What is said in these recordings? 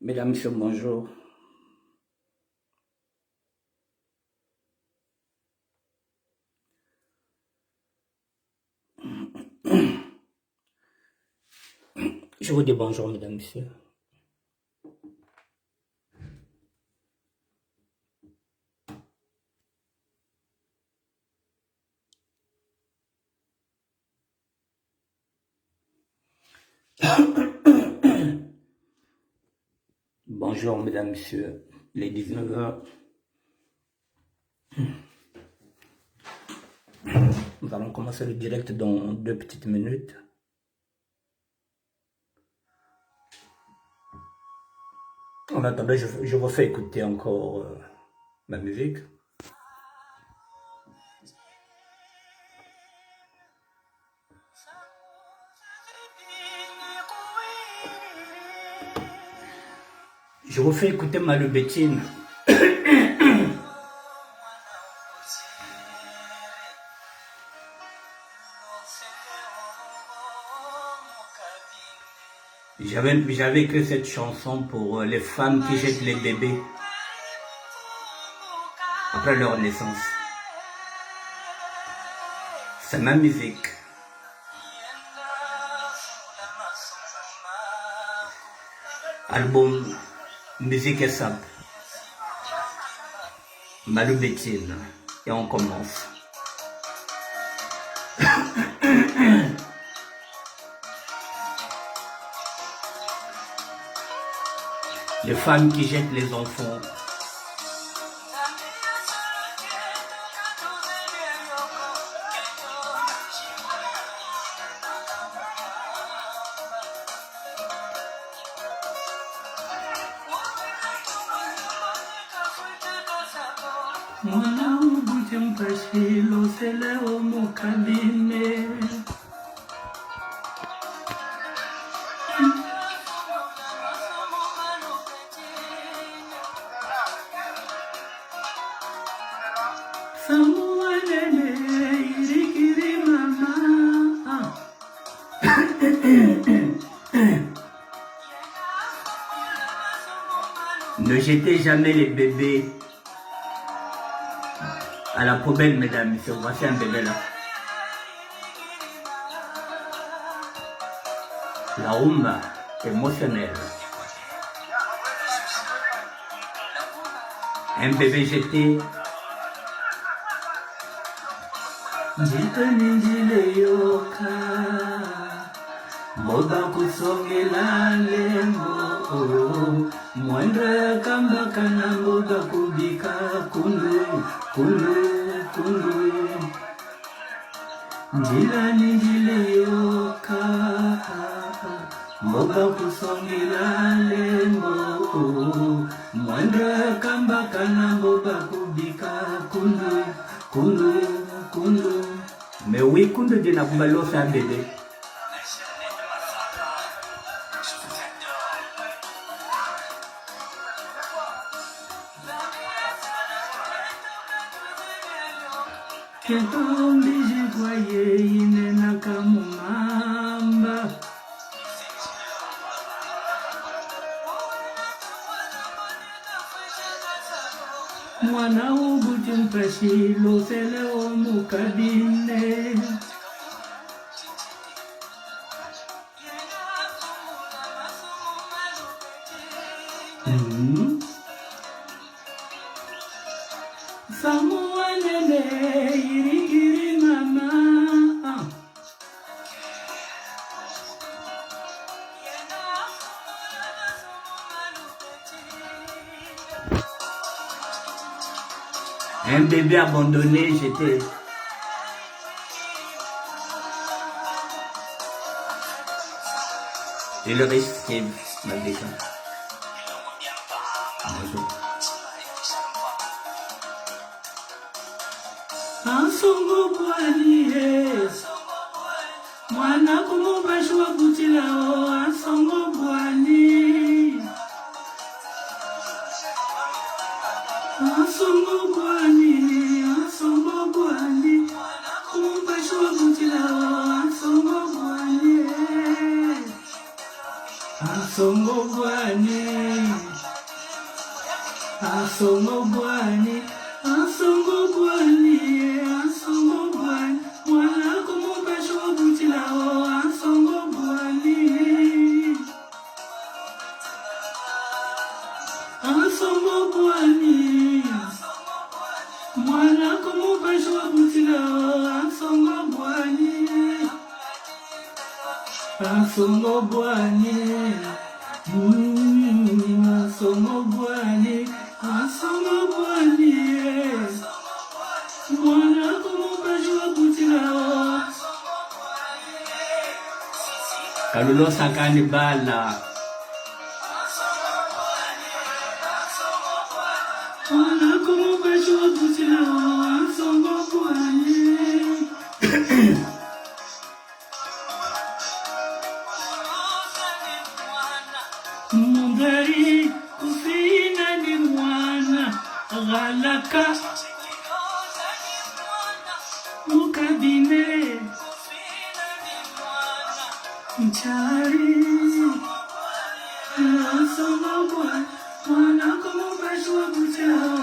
Mesdames, Messieurs, bonjour. Je vous dis bonjour, Mesdames, Messieurs. Bonjour, Mesdames, Messieurs. Il est 19 heures. Nous allons commencer le direct dans 2 petites minutes. En attendant, je vous fais écouter encore ma musique. Je vous fais écouter Malubétine. J'avais écrit cette chanson pour les femmes qui jettent les bébés après leur naissance. C'est ma musique. Album Musique et Simple. Malubétine. Et on commence. Les femmes qui jettent les enfants. Mwana ubute mpashilo sele omukabine. Ne jetez jamais les bébés à la poubelle, mesdames, messieurs. Voici un bébé là. La rumba émotionnelle. Un bébé jeté. Moba kusongela lembo Mwenda kamba kana moba kubika kulu Njila njile yoka Moba kusongela lembo Mwenda kamba kana moba kubika kulu Mais oui, kundu dina kubalo sa bébé. Ketombi jikwaye inena kamumamba Mwana ubuti mpashilo sele omukabine Samuwa nene irikiri mama Un bébé abandonné, j'étais... Et le risque est malgré ça. Bonjour. Ansongo bwani Mwana kumubashwa kutilao Ansongo bwani Ansongo bwani Kumubashwa kutilao Ansongo bwani Asongo Bwani, Asongo Bwani, Asongo Bwani, Asongo Bwani, Mwana como cachorro butilao, Asongo Bwani, Asongo Bwani, Mwana como cachorro butilao, Asongo Bwani, Asongo Bwani, Asongo Bwani, Asongo Bwani, Mwana como cachorro butilao. Kalulo sakani bala. Mwana como cachorro butilao, Asongo Bwani. Mungari kusina ni mwana Galaka Mukabine Mchari Asongo Bwani, Mwana como cachorro butilao.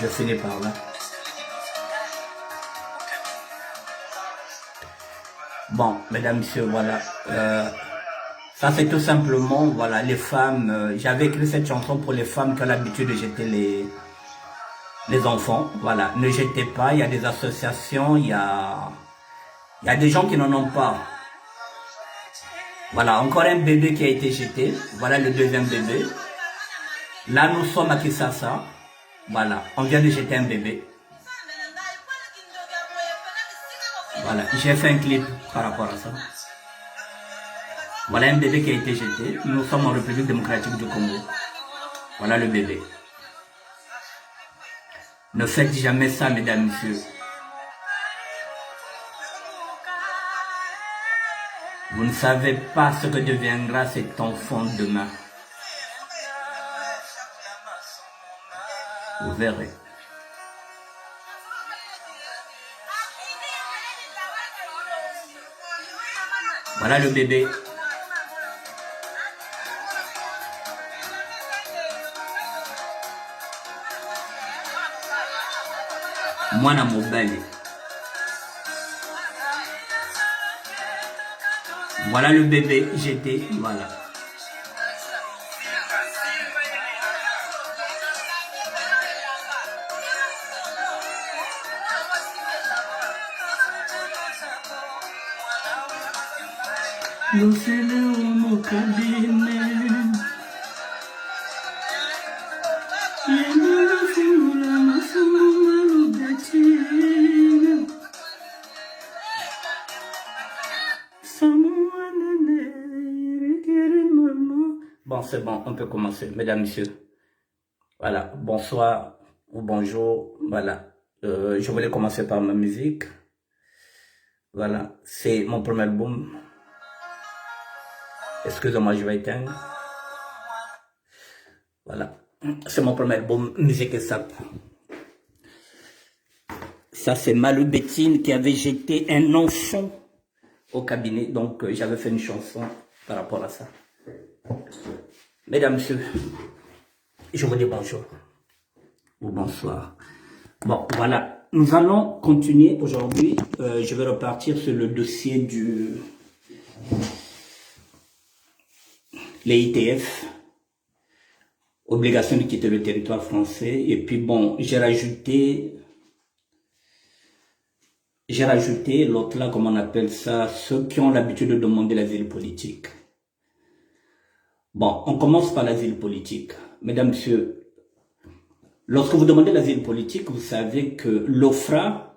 Je finis par là. Bon, mesdames, messieurs, voilà. Ça, c'est tout simplement, voilà, les femmes. J'avais écrit cette chanson pour les femmes qui ont l'habitude de jeter les enfants. Voilà, ne jetez pas. Il y a des associations, il y a des gens qui n'en ont pas. Voilà, encore un bébé qui a été jeté. Voilà le deuxième bébé. Là, nous sommes à Kisasa. Voilà, on vient de jeter un bébé. Voilà, j'ai fait un clip par rapport à ça. Voilà un bébé qui a été jeté. Nous sommes en République démocratique du Congo. Voilà le bébé. Ne faites jamais ça, mesdames, messieurs. Vous ne savez pas ce que deviendra cet enfant demain. Vous verrez. Voilà le bébé. Mwana mobali. Voilà le bébé jeté, voilà. Bon, c'est bon, on peut commencer, mesdames, messieurs. Voilà, bonsoir ou bonjour, voilà. Je voulais commencer par ma musique. Voilà, c'est mon premier album. Excusez-moi, je vais éteindre. Voilà, c'est mon premier album, Musique et Sap. Ça, c'est Malou Bettine qui avait jeté un enfant au cabinet. Donc, j'avais fait une chanson par rapport à ça. Mesdames, messieurs, je vous dis bonjour ou bonsoir. Bon, voilà. Nous allons continuer aujourd'hui. Je vais repartir sur le dossier les ITF, obligation de quitter le territoire français. Et puis bon, j'ai rajouté l'autre là, comment on appelle ça, ceux qui ont l'habitude de demander l'asile politique. Bon, on commence par l'asile politique. Mesdames, messieurs, lorsque vous demandez l'asile politique, vous savez que l'OFPRA,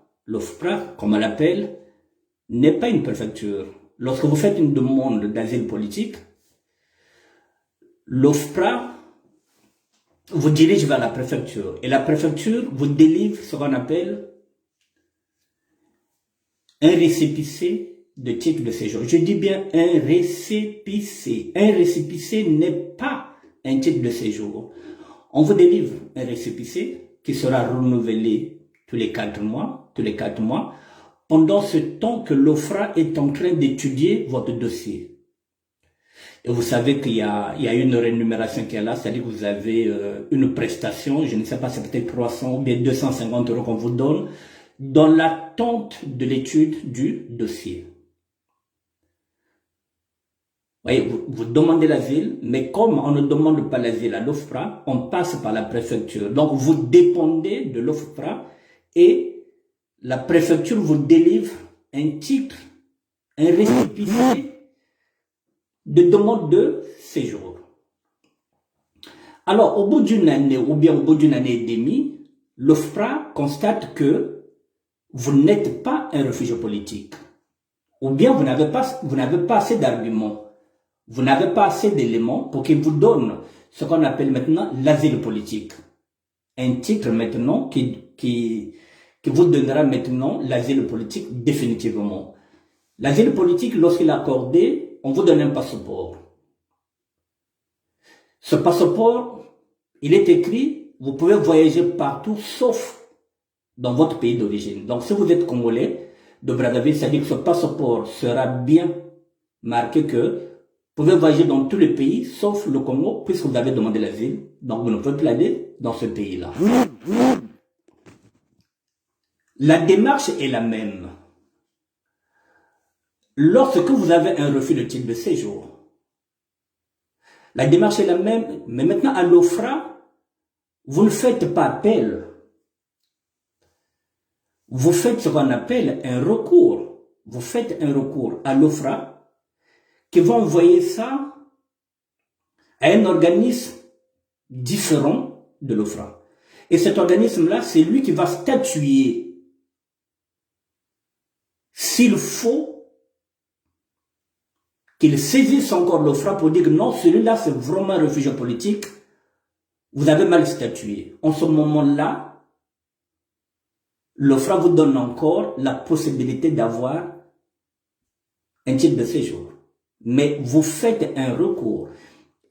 comme on l'appelle, n'est pas une préfecture. Lorsque vous faites une demande d'asile politique, l'OFPRA vous dirige vers la préfecture. Et la préfecture vous délivre ce qu'on appelle un récépissé de titre de séjour. Je dis bien un récépissé. Un récépissé n'est pas un titre de séjour. On vous délivre un récépissé qui sera renouvelé tous les 4 mois, pendant ce temps que l'OFPRA est en train d'étudier votre dossier. Et vous savez qu'il y a une rémunération qui est là, c'est-à-dire que vous avez une prestation, je ne sais pas, c'est peut-être 300 ou bien 250 € qu'on vous donne, dans l'attente de l'étude du dossier. Vous voyez, vous demandez l'asile, mais comme on ne demande pas l'asile à l'OFPRA, on passe par la préfecture. Donc vous dépendez de l'OFPRA et la préfecture vous délivre un titre, un récépissé de demande de séjour. Alors, au bout d'une année ou bien au bout d'une année et demie, l'OFPRA constate que vous n'êtes pas un réfugié politique. Ou bien vous n'avez pas assez d'arguments. Vous n'avez pas assez d'éléments pour qu'il vous donne ce qu'on appelle maintenant l'asile politique. Un titre maintenant qui vous donnera maintenant l'asile politique définitivement. L'asile politique, lorsqu'il est accordé, on vous donne un passeport. Ce passeport, il est écrit, vous pouvez voyager partout sauf dans votre pays d'origine. Donc si vous êtes Congolais de Brazzaville, c'est-à-dire que ce passeport sera bien marqué que vous pouvez voyager dans tous les pays sauf le Congo puisque vous avez demandé l'asile. Donc vous ne pouvez plus aller dans ce pays-là. La démarche est la même. Lorsque vous avez un refus de titre de séjour, la démarche est la même, mais maintenant à l'OFPRA, vous ne faites pas appel. Vous faites ce qu'on appelle un recours. Vous faites un recours à l'OFPRA qui va envoyer ça à un organisme différent de l'OFPRA. Et cet organisme-là, c'est lui qui va statuer s'il faut qu'il saisisse encore l'OFPRA pour dire que non, celui-là c'est vraiment un réfugié politique, vous avez mal statué. En ce moment-là, l'OFPRA vous donne encore la possibilité d'avoir un titre de séjour. Mais vous faites un recours.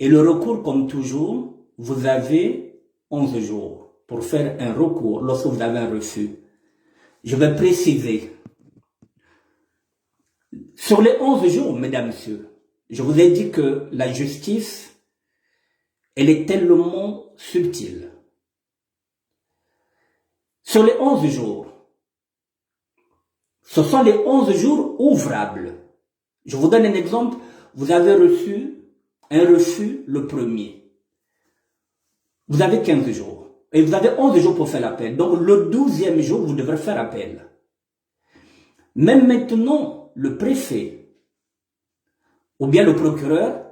Et le recours, comme toujours, vous avez 11 jours pour faire un recours lorsque vous avez un refus. Je vais préciser. Sur les 11 jours, mesdames, messieurs, je vous ai dit que la justice, elle est tellement subtile. Sur les 11 jours, ce sont les 11 jours ouvrables. Je vous donne un exemple. Vous avez reçu un refus le premier. Vous avez 15 jours. Et vous avez 11 jours pour faire l'appel. Donc le 12e jour, vous devrez faire appel. Même maintenant, le préfet ou bien le procureur,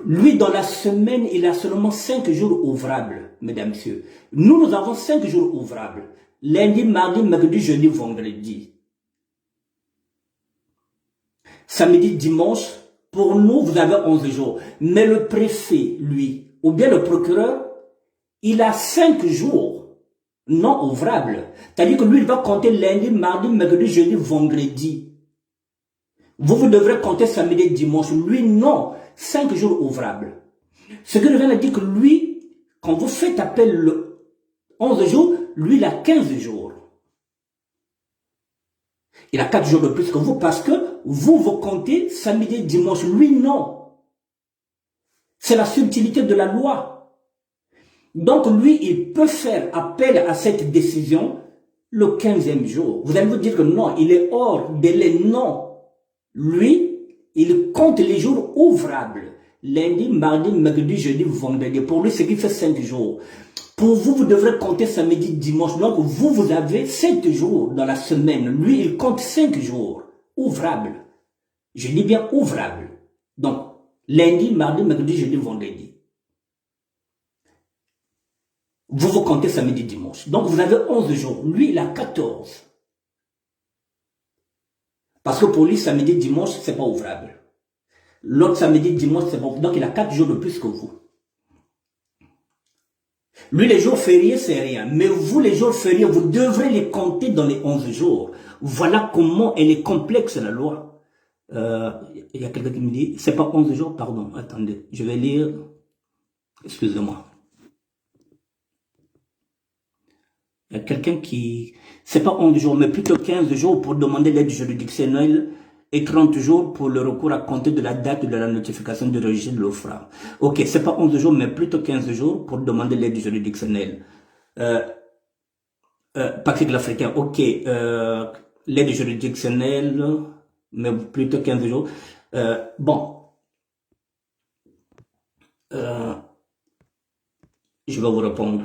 lui, dans la semaine, il a seulement 5 jours ouvrables, mesdames, messieurs. Nous avons 5 jours ouvrables. Lundi, mardi, mercredi, jeudi, vendredi. Samedi, dimanche, pour nous, vous avez 11 jours. Mais le préfet, lui, ou bien le procureur, il a 5 jours non ouvrables. C'est-à-dire que lui, il va compter lundi, mardi, mercredi, jeudi, vendredi. Vous devrez compter samedi, dimanche. Lui, non. 5 jours ouvrables. Ce que je viens de dire que lui, quand vous faites appel le 11 jours, lui, il a 15 jours. Il a 4 jours de plus que vous parce que vous comptez samedi, dimanche. Lui, non. C'est la subtilité de la loi. Donc, lui, il peut faire appel à cette décision le 15e jour. Vous allez vous dire que non, il est hors délai. Non. Lui, il compte les jours ouvrables. Lundi, mardi, mercredi, jeudi, vendredi. Pour lui, ce qui fait 5 jours. Pour vous, vous devrez compter samedi, dimanche. Donc, vous avez 7 jours dans la semaine. Lui, il compte 5 jours ouvrables. Je dis bien ouvrables. Donc, lundi, mardi, mercredi, jeudi, vendredi. Vous comptez samedi, dimanche. Donc, vous avez 11 jours. Lui, il a 14. Parce que pour lui, samedi, dimanche, c'est pas ouvrable. L'autre samedi, dimanche, c'est pas ouvrable. Donc, il a 4 jours de plus que vous. Lui, les jours fériés, c'est rien. Mais vous, les jours fériés, vous devrez les compter dans les 11 jours. Voilà comment elle est complexe, la loi. Il y a quelqu'un qui me dit, c'est pas 11 jours, pardon, attendez, je vais lire, excusez-moi. Il y a quelqu'un qui, c'est pas 11 jours, mais plutôt 15 jours pour demander l'aide juridictionnelle et 30 jours pour le recours à compter de la date de la notification du registre de l'OFRA. Ok, c'est pas 11 jours, mais plutôt 15 jours pour demander l'aide juridictionnelle. Patrick l'Africain, ok, l'aide juridictionnelle, mais plutôt 15 jours. Bon, je vais vous répondre.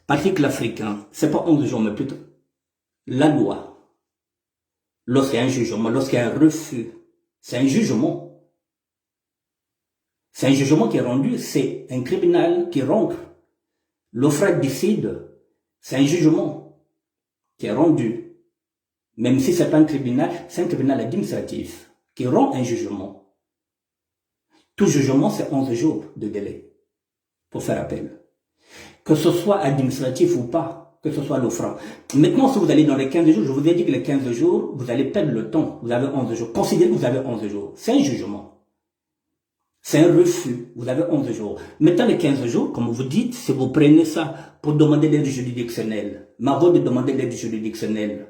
Patrick l'Africain, c'est pas 11 jours, mais plutôt la loi. Lorsqu'il y a un jugement, lorsqu'il y a un refus, c'est un jugement. C'est un jugement qui est rendu, c'est un tribunal qui rentre. L'OFRA décide, c'est un jugement qui est rendu. Même si c'est pas un tribunal, c'est un tribunal administratif qui rend un jugement. Tout jugement, c'est 11 jours de délai pour faire appel. Que ce soit administratif ou pas, que ce soit l'OFRA. Maintenant, si vous allez dans les 15 jours, je vous ai dit que les 15 jours, vous allez perdre le temps. Vous avez 11 jours. Considérez que vous avez 11 jours. C'est un jugement. C'est un refus. Vous avez 11 jours. Maintenant, les 15 jours, comme vous dites, si vous prenez ça pour demander l'aide juridictionnelle, mais avant de demander l'aide juridictionnelle,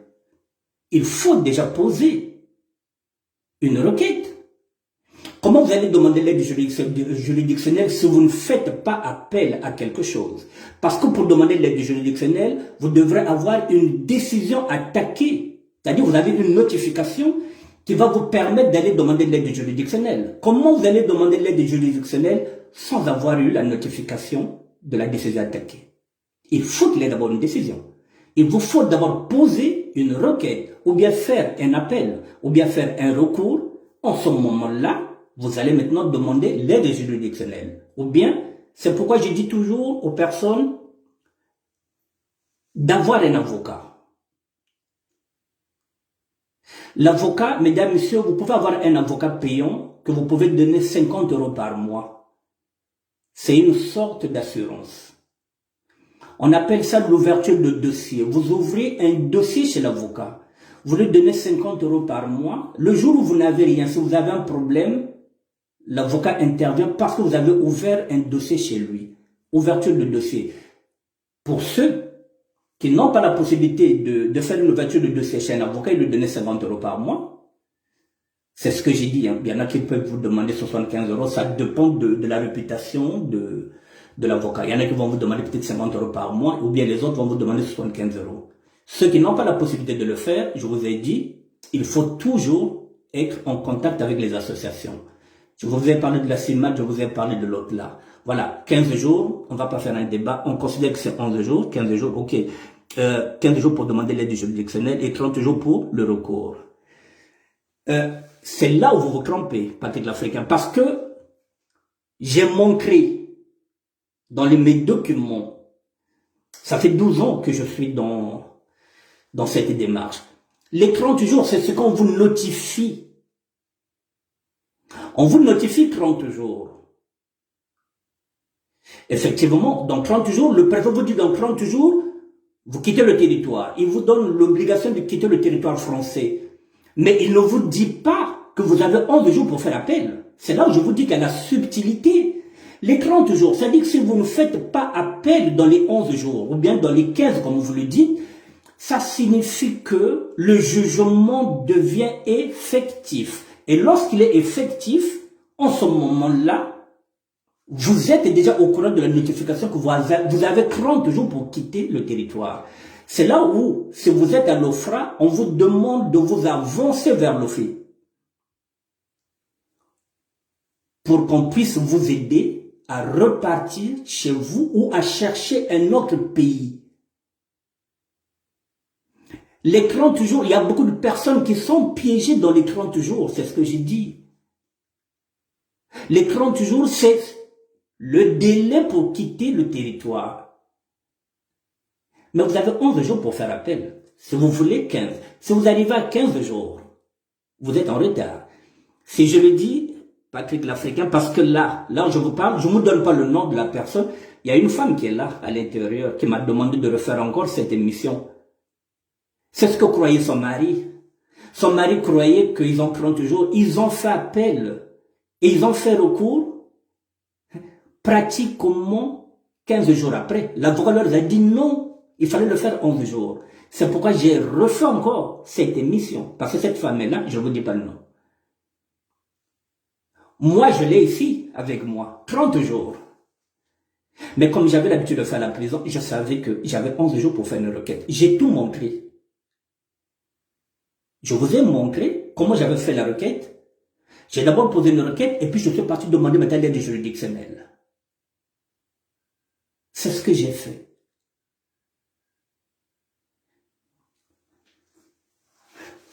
il faut déjà poser une requête. Comment vous allez demander l'aide juridictionnelle si vous ne faites pas appel à quelque chose? Parce que pour demander l'aide juridictionnelle, vous devrez avoir une décision attaquée. C'est-à-dire vous avez une notification qui va vous permettre d'aller demander l'aide juridictionnelle. Comment vous allez demander l'aide juridictionnelle sans avoir eu la notification de la décision attaquée? Il faut qu'il y ait d'abord une décision. Il vous faut d'abord poser une requête, ou bien faire un appel, ou bien faire un recours. En ce moment-là, vous allez maintenant demander l'aide juridictionnelle. Ou bien, c'est pourquoi je dis toujours aux personnes d'avoir un avocat. L'avocat, mesdames, messieurs, vous pouvez avoir un avocat payant que vous pouvez donner 50 € par mois. C'est une sorte d'assurance. On appelle ça l'ouverture de dossier. Vous ouvrez un dossier chez l'avocat. Vous lui donnez 50 € par mois. Le jour où vous n'avez rien, si vous avez un problème, l'avocat intervient parce que vous avez ouvert un dossier chez lui. Ouverture de dossier. Pour ceux qui n'ont pas la possibilité de faire une ouverture de dossier chez un avocat, il lui donne 50 € par mois. C'est ce que j'ai dit. Hein. Il y en a qui peuvent vous demander 75 €. Ça dépend de la réputation de l'avocat. Il y en a qui vont vous demander peut-être 50 € par mois, ou bien les autres vont vous demander 75 €. Ceux qui n'ont pas la possibilité de le faire, je vous ai dit, il faut toujours être en contact avec les associations. Je vous ai parlé de la CIMAD, je vous ai parlé de l'autre là. Voilà, 15 jours, on ne va pas faire un débat, on considère que c'est 11 jours, 15 jours, ok. 15 jours pour demander l'aide juridictionnelle et 30 jours pour le recours. C'est là où vous vous trompez, Patrick l'Africain, parce que j'ai montré dans mes documents, ça fait 12 ans que je suis dans cette démarche. Les 30 jours, c'est ce qu'on vous notifie. On vous notifie 30 jours. Effectivement, dans 30 jours, le préfet vous dit dans 30 jours, vous quittez le territoire. Il vous donne l'obligation de quitter le territoire français. Mais il ne vous dit pas que vous avez 11 jours pour faire appel. C'est là où je vous dis qu'il y a la subtilité. Les 30 jours, c'est-à-dire que si vous ne faites pas appel dans les 11 jours, ou bien dans les 15, comme vous le dites, ça signifie que le jugement devient effectif. Et lorsqu'il est effectif, en ce moment-là, vous êtes déjà au courant de la notification que vous avez 30 jours pour quitter le territoire. C'est là où, si vous êtes à l'OFRA, on vous demande de vous avancer vers l'OFI pour qu'on puisse vous aider à repartir chez vous ou à chercher un autre pays. Les 30 jours, il y a beaucoup de personnes qui sont piégées dans les 30 jours, c'est ce que j'ai dit. Les 30 jours, c'est le délai pour quitter le territoire. Mais vous avez 11 jours pour faire appel. Si vous voulez 15. Si vous arrivez à 15 jours, vous êtes en retard. Si je le dis, Patrick l'Africain, parce que là je vous parle, je ne vous donne pas le nom de la personne. Il y a une femme qui est là, à l'intérieur, qui m'a demandé de refaire encore cette émission. C'est ce que croyait son mari. Son mari croyait qu'ils ont 30 jours. Ils ont fait appel et ils ont fait recours pratiquement 15 jours après. L'avocat leur a dit non, il fallait le faire 11 jours. C'est pourquoi j'ai refait encore cette émission. Parce que cette femme-là, je ne vous dis pas le nom. Moi, je l'ai ici avec moi, 30 jours. Mais comme j'avais l'habitude de faire la prison, je savais que j'avais 11 jours pour faire une requête. J'ai tout montré. Je vous ai montré comment j'avais fait la requête. J'ai d'abord posé une requête et puis je suis parti demander ma l'aide juridictionnelle. C'est ce que j'ai fait.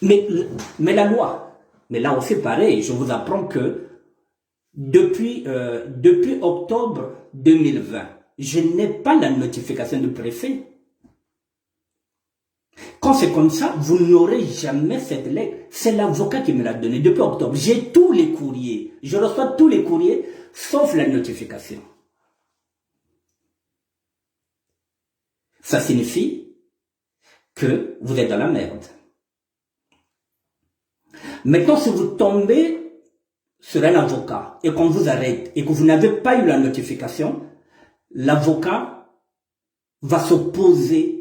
Mais la loi, mais là aussi pareil, je vous apprends que depuis octobre 2020, je n'ai pas la notification du préfet. Quand c'est comme ça, vous n'aurez jamais cette lettre. C'est l'avocat qui me l'a donnée depuis octobre. J'ai tous les courriers. Je reçois tous les courriers, sauf la notification. Ça signifie que vous êtes dans la merde. Maintenant, si vous tombez sur un avocat et qu'on vous arrête et que vous n'avez pas eu la notification, l'avocat va s'opposer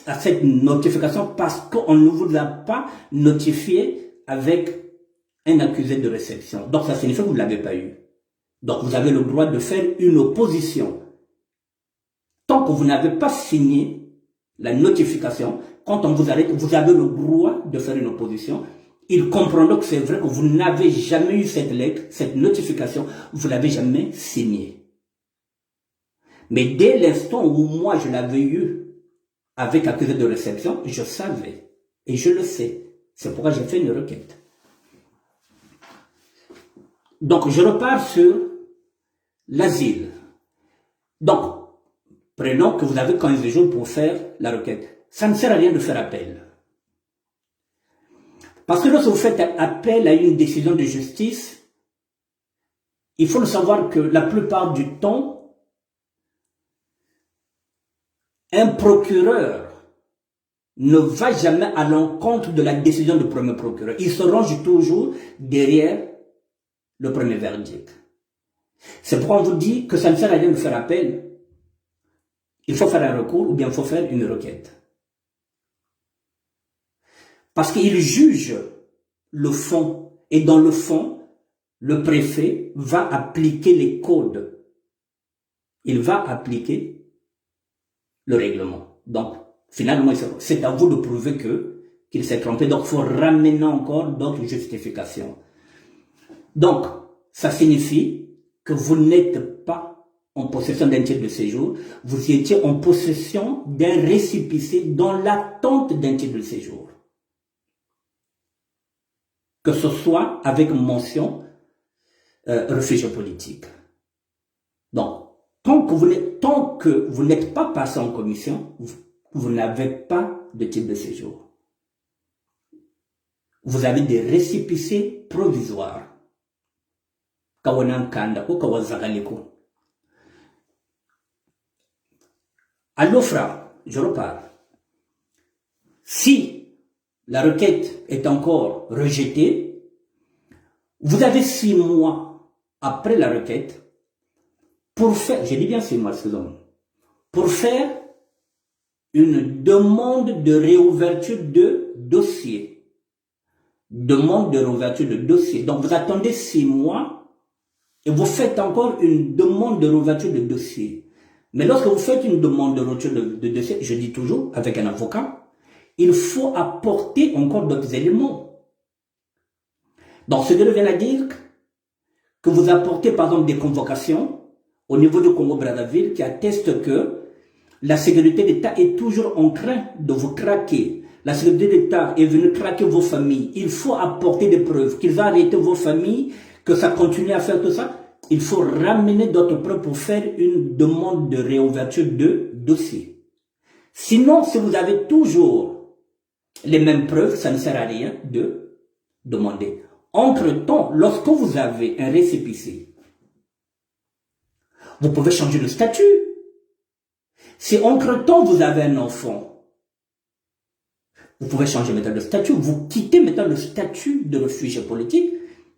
à cette notification parce qu'on ne vous a pas notifié avec un accusé de réception. Donc ça signifie que vous ne l'avez pas eu. Donc vous avez le droit de faire une opposition. Tant que vous n'avez pas signé la notification, quand on vous arrête, vous avez le droit de faire une opposition. Ils comprendront que c'est vrai que vous n'avez jamais eu cette lettre, cette notification, vous ne l'avez jamais signée. Mais dès l'instant où moi je l'avais eu avec accusé de réception, je savais. Et je le sais. C'est pourquoi j'ai fait une requête. Donc, je repars sur l'asile. Donc, prenons que vous avez 15 jours pour faire la requête. Ça ne sert à rien de faire appel. Parce que lorsque vous faites appel à une décision de justice, il faut le savoir que la plupart du temps, un procureur ne va jamais à l'encontre de la décision du premier procureur. Il se range toujours derrière le premier verdict. C'est pourquoi on vous dit que ça ne sert à rien de faire appel. Il faut faire un recours ou bien il faut faire une requête. Parce qu'il juge le fond. Et dans le fond, le préfet va appliquer les codes. Il va appliquer le règlement. Donc, finalement, c'est à vous de prouver qu'il s'est trompé. Donc, il faut ramener encore d'autres justifications. Donc, ça signifie que vous n'êtes pas en possession d'un titre de séjour. Vous étiez en possession d'un récépissé dans l'attente d'un titre de séjour. Que ce soit avec mention réfugié politique. Donc, tant que vous n'êtes pas passé en commission, vous n'avez pas de titre de séjour. Vous avez des récépissés provisoires. À l'OFRA, je repars. Si la requête est encore rejetée, vous avez 6 mois après la requête pour faire, je dis bien 6 mois, excusez-moi, pour faire une demande de réouverture de dossier. Demande de réouverture de dossier. Donc vous attendez 6 mois et vous faites encore une demande de réouverture de dossier. Mais lorsque vous faites une demande de réouverture de dossier, je dis toujours avec un avocat, il faut apporter encore d'autres éléments. Donc ce qui revient à dire que vous apportez par exemple des convocations au niveau du Congo-Brazzaville qui attestent que la sécurité d'État est toujours en train de vous traquer. La sécurité d'État est venue traquer vos familles. Il faut apporter des preuves qu'ils ont arrêté vos familles, que ça continue à faire tout ça. Il faut ramener d'autres preuves pour faire une demande de réouverture de dossier. Sinon, si vous avez toujours les mêmes preuves, ça ne sert à rien de demander. Entre-temps, lorsque vous avez un récépissé, vous pouvez changer de statut. Si entre-temps vous avez un enfant, Vous pouvez changer maintenant de statut. Vous quittez maintenant le statut de réfugié politique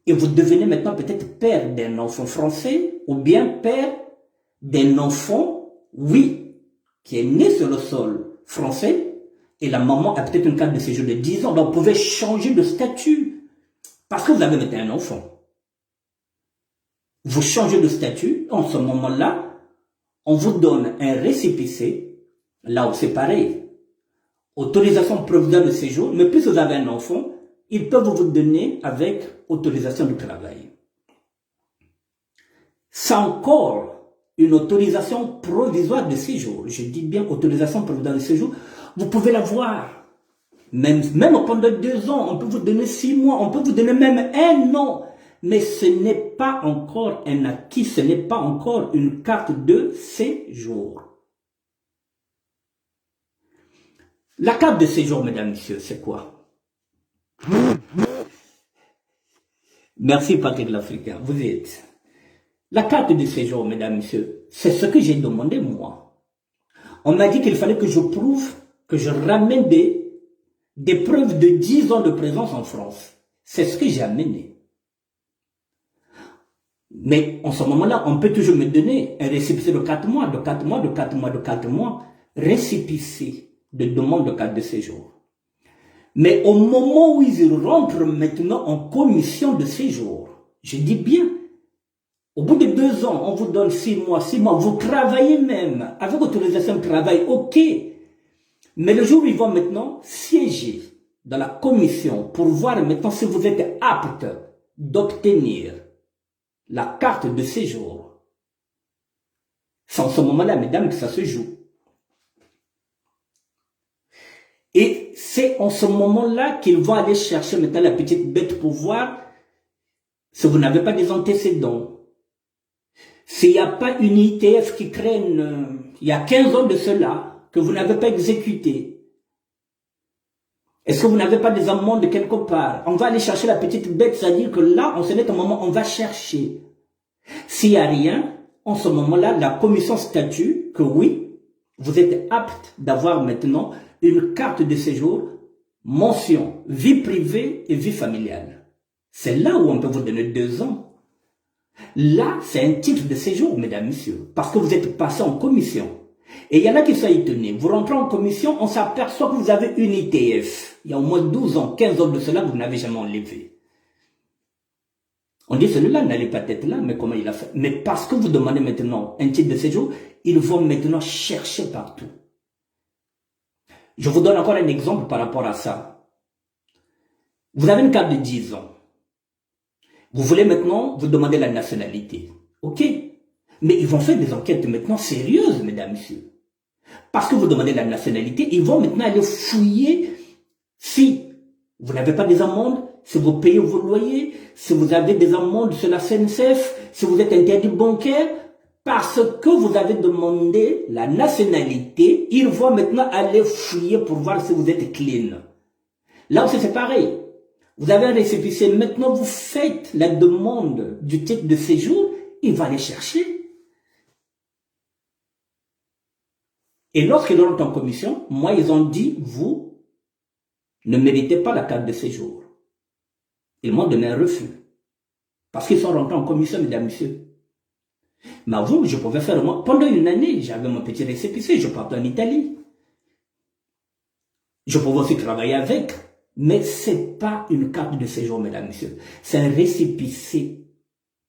et vous devenez maintenant peut-être père d'un enfant français ou bien père d'un enfant, oui, qui est né sur le sol français et la maman a peut-être une carte de séjour de 10 ans. Donc vous pouvez changer de statut parce que vous avez maintenant un enfant. Vous changez de statut, en ce moment-là, on vous donne un récépissé, là où c'est pareil. Autorisation provisoire de séjour, mais plus vous avez un enfant, ils peuvent vous donner avec autorisation de travail. C'est encore une autorisation provisoire de séjour. Je dis bien autorisation provisoire de séjour. Vous pouvez l'avoir. Même pendant 2 ans, on peut vous donner 6 mois, on peut vous donner même 1 an. Mais ce n'est pas encore un acquis, ce n'est pas encore une carte de séjour. La carte de séjour, mesdames, messieurs, c'est quoi? Merci Patrick l'Africain, vous êtes. La carte de séjour, mesdames, messieurs, c'est ce que j'ai demandé moi. On m'a dit qu'il fallait que je prouve, que je ramène des preuves de 10 ans de présence en France. C'est ce que j'ai amené. Mais en ce moment-là, on peut toujours me donner un récépissé de 4 mois, de 4 mois, de 4 mois, de 4 mois, récépissé de demande de carte de séjour. Mais au moment où ils rentrent maintenant en commission de séjour, je dis bien, au bout de 2 ans, on vous donne 6 mois, vous travaillez même, avec autorisation de travail, ok. Mais le jour où ils vont maintenant siéger dans la commission pour voir maintenant si vous êtes apte d'obtenir la carte de séjour, c'est en ce moment-là, mesdames, que ça se joue. Et c'est en ce moment-là qu'ils vont aller chercher maintenant la petite bête pour voir si vous n'avez pas des antécédents. S'il n'y a pas une ITF qui traîne, il y a 15 ans de cela, que vous n'avez pas exécuté. Est-ce que vous n'avez pas des amendes de quelque part? On va aller chercher la petite bête, c'est-à-dire que là, en ce moment, on va chercher. S'il n'y a rien, en ce moment-là, la commission statue que oui, vous êtes apte d'avoir maintenant une carte de séjour, mention, vie privée et vie familiale. C'est là où on peut vous donner 2 ans. Là, c'est un titre de séjour, mesdames, messieurs, parce que vous êtes passé en commission. Et il y en a qui sont étonnés. Vous rentrez en commission, on s'aperçoit que vous avez une ITF. Il y a au moins 12 ans, 15 ans de cela, vous n'avez jamais enlevé. On dit, celui-là n'allait pas être là, mais comment il a fait? Mais parce que vous demandez maintenant un titre de séjour, ils vont maintenant chercher partout. Je vous donne encore un exemple par rapport à ça. Vous avez une carte de 10 ans. Vous voulez maintenant vous demander la nationalité. Ok. Mais ils vont faire des enquêtes maintenant sérieuses, mesdames, messieurs. Parce que vous demandez la nationalité, ils vont maintenant aller fouiller si vous n'avez pas des amendes, si vous payez vos loyers, si vous avez des amendes sur la CNCF, si vous êtes interdit bancaire, parce que vous avez demandé la nationalité, ils vont maintenant aller fouiller pour voir si vous êtes clean. Là aussi c'est pareil. Vous avez un récépissé, maintenant vous faites la demande du titre de séjour, il va aller chercher. Et lorsqu'ils rentrent en commission, moi ils ont dit, vous ne méritez pas la carte de séjour. Ils m'ont donné un refus. Parce qu'ils sont rentrés en commission, mesdames, messieurs. Mais avant, je pouvais faire moi. Pendant une année, j'avais mon petit récépissé, je partais en Italie. Je pouvais aussi travailler avec. Mais ce n'est pas une carte de séjour, mesdames, messieurs. C'est un récépissé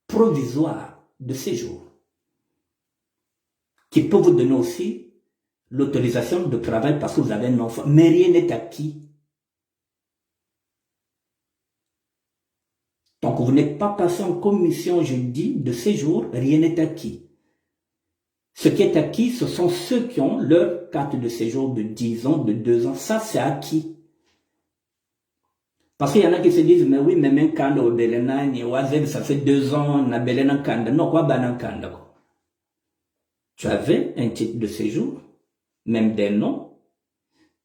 provisoire de séjour. Qui peut vous donner aussi l'autorisation de travail parce que vous avez un enfant. Mais rien n'est acquis. Donc vous n'êtes pas passé en commission, je dis, de séjour, rien n'est acquis. Ce qui est acquis, ce sont ceux qui ont leur carte de séjour de 10 ans, de 2 ans. Ça, c'est acquis. Parce qu'il y en a qui se disent, mais oui, mais même quand au Belena, ça fait 2 ans, on a Belena Kanda. Non, quoi, Banan Kanda. Tu avais un titre de séjour, même des noms,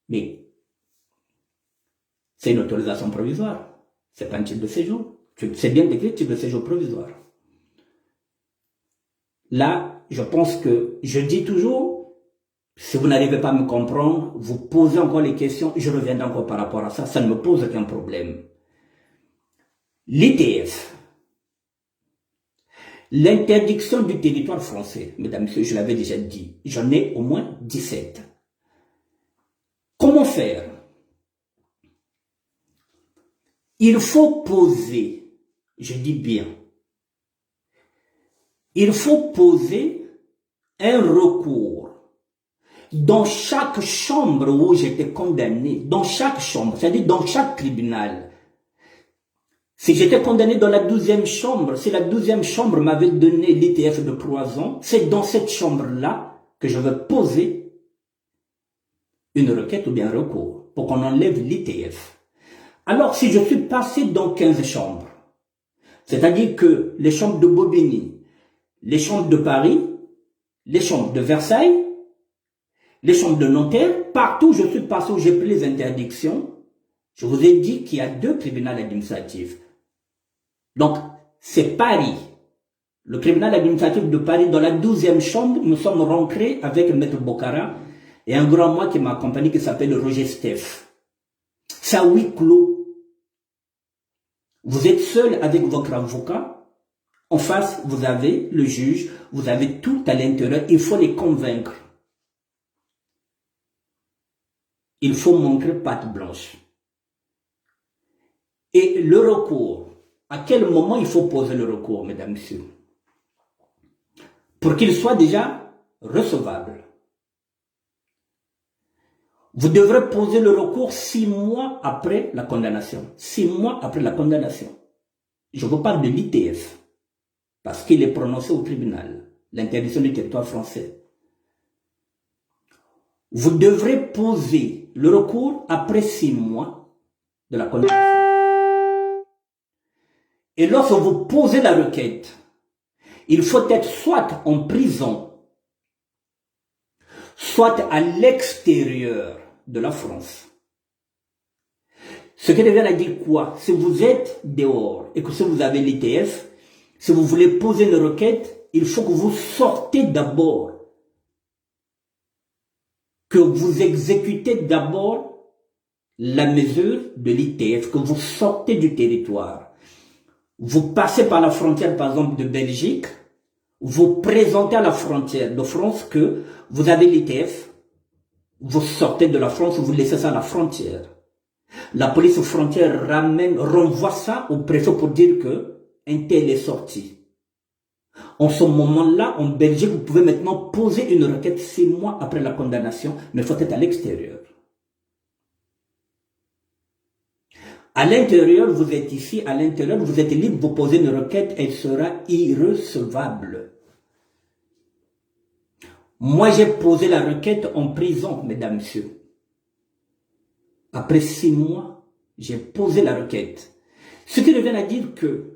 mais c'est une autorisation provisoire. C'est pas un titre de séjour. C'est bien décrit, titre de séjour provisoire. Là, je pense que, je dis toujours, Si vous n'arrivez pas à me comprendre, vous posez encore les questions, je reviendrai encore par rapport à ça, ça ne me pose aucun problème. L'ITF, l'interdiction du territoire français, mesdames, messieurs, je l'avais déjà dit, j'en ai au moins 17. Comment faire? Il faut poser, je dis bien, il faut poser un recours dans chaque chambre où j'étais condamné, dans chaque chambre, c'est-à-dire dans chaque tribunal. Si j'étais condamné dans la 12e chambre, si la 12e chambre m'avait donné l'ITF de 3 ans, c'est dans cette chambre-là que je vais poser une requête ou bien un recours pour qu'on enlève l'ITF. Alors, si je suis passé dans 15 chambres, c'est-à-dire que les chambres de Bobigny, les chambres de Paris, les chambres de Versailles, les chambres de Nanterre, partout où je suis passé où j'ai pris les interdictions, je vous ai dit qu'il y a 2 tribunaux administratifs. Donc, c'est Paris. Le tribunal administratif de Paris, dans la 12e chambre, nous sommes rentrés avec Maître Bokara et un grand moi qui m'a accompagné qui s'appelle Roger Steff. C'est à huis clos. Vous êtes seul avec votre avocat. En face, vous avez le juge. Vous avez tout à l'intérieur. Il faut les convaincre. Il faut montrer patte blanche. Et le recours, à quel moment il faut poser le recours, mesdames, messieurs? Pour qu'il soit déjà recevable. Vous devrez poser le recours 6 mois après la condamnation. 6 mois après la condamnation. Je vous parle de l'ITF, parce qu'il est prononcé au tribunal, l'interdiction du territoire français. Vous devrez poser le recours après 6 mois de la condamnation. Et lorsque vous posez la requête, il faut être soit en prison, soit à l'extérieur de la France. Ce qui revient à dire quoi? Si vous êtes dehors et que si vous avez l'ITF, si vous voulez poser une requête, il faut que vous sortez d'abord. Que vous exécutez d'abord la mesure de l'ITF, que vous sortez du territoire. Vous passez par la frontière, par exemple, de Belgique, vous présentez à la frontière de France que vous avez l'ITF, vous sortez de la France, vous laissez ça à la frontière. La police frontière renvoie ça au préfet pour dire que un tel est sorti. En ce moment-là, en Belgique, vous pouvez maintenant poser une requête 6 mois après la condamnation, mais il faut être à l'extérieur. À l'intérieur, vous êtes ici, à l'intérieur, vous êtes libre, vous posez une requête, elle sera irrecevable. Moi, j'ai posé la requête en prison, mesdames, messieurs. Après 6 mois, j'ai posé la requête. Ce qui revient à dire que